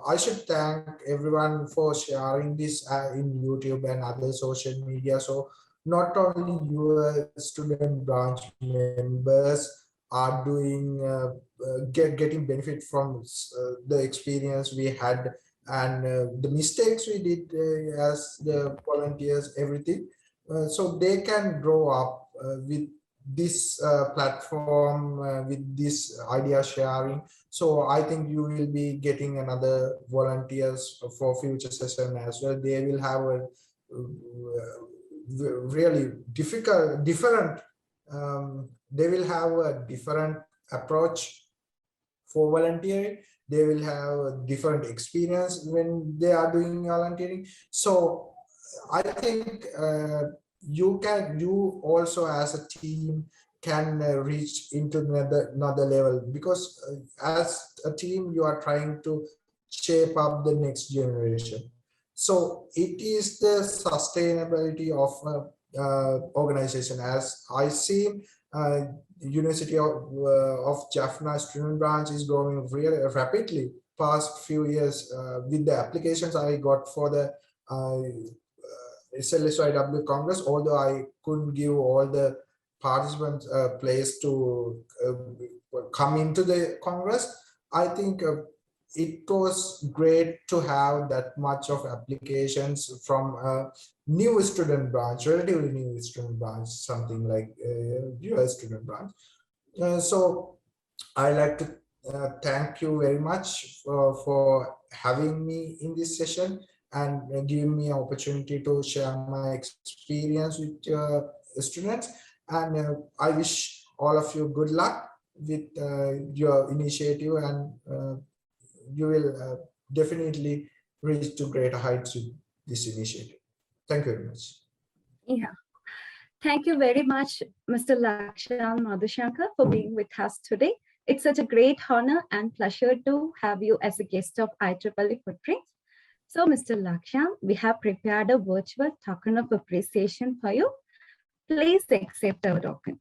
B: I should thank everyone for sharing this in YouTube and other social media. So not only your student branch members are doing getting benefit from the experience we had and the mistakes we did as the volunteers, everything. So they can grow up with this platform, with this idea sharing. So I think you will be getting another volunteers for future session as well. They will have a really different they will have a different approach for volunteering. They will have a different experience when they are doing volunteering. So I think you also as a team can reach into another level, because as a team you are trying to shape up the next generation. So it is the sustainability of organization. As I see, uh, University of Jaffna student branch is growing really rapidly past few years with the applications I got for the SLSYW Congress. Although I couldn't give all the participants a place to come into the Congress, I think it was great to have that much of applications from a new student branch, relatively new student branch, something like US student branch. So I like to thank you very much for having me in this session and giving me an opportunity to share my experience with students. And I wish all of you good luck with your initiative, and you will definitely reach to greater heights with this initiative. Thank you very much.
A: Yeah. Thank you very much, Mr. Lakshan Madushanka, for being with us today. It's such a great honor and pleasure to have you as a guest of IEEE Footprints. So, Mr. Lakshan, we have prepared a virtual token of appreciation for you. Please accept our token.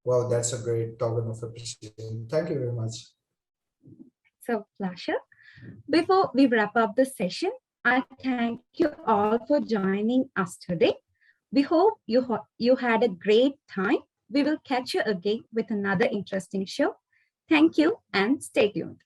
B: Wow, that's a great token of appreciation. Thank you very much.
A: So, pleasure. Before we wrap up the session, I thank you all for joining us today. We hope you had a great time. We will catch you again with another interesting show. Thank you and stay tuned.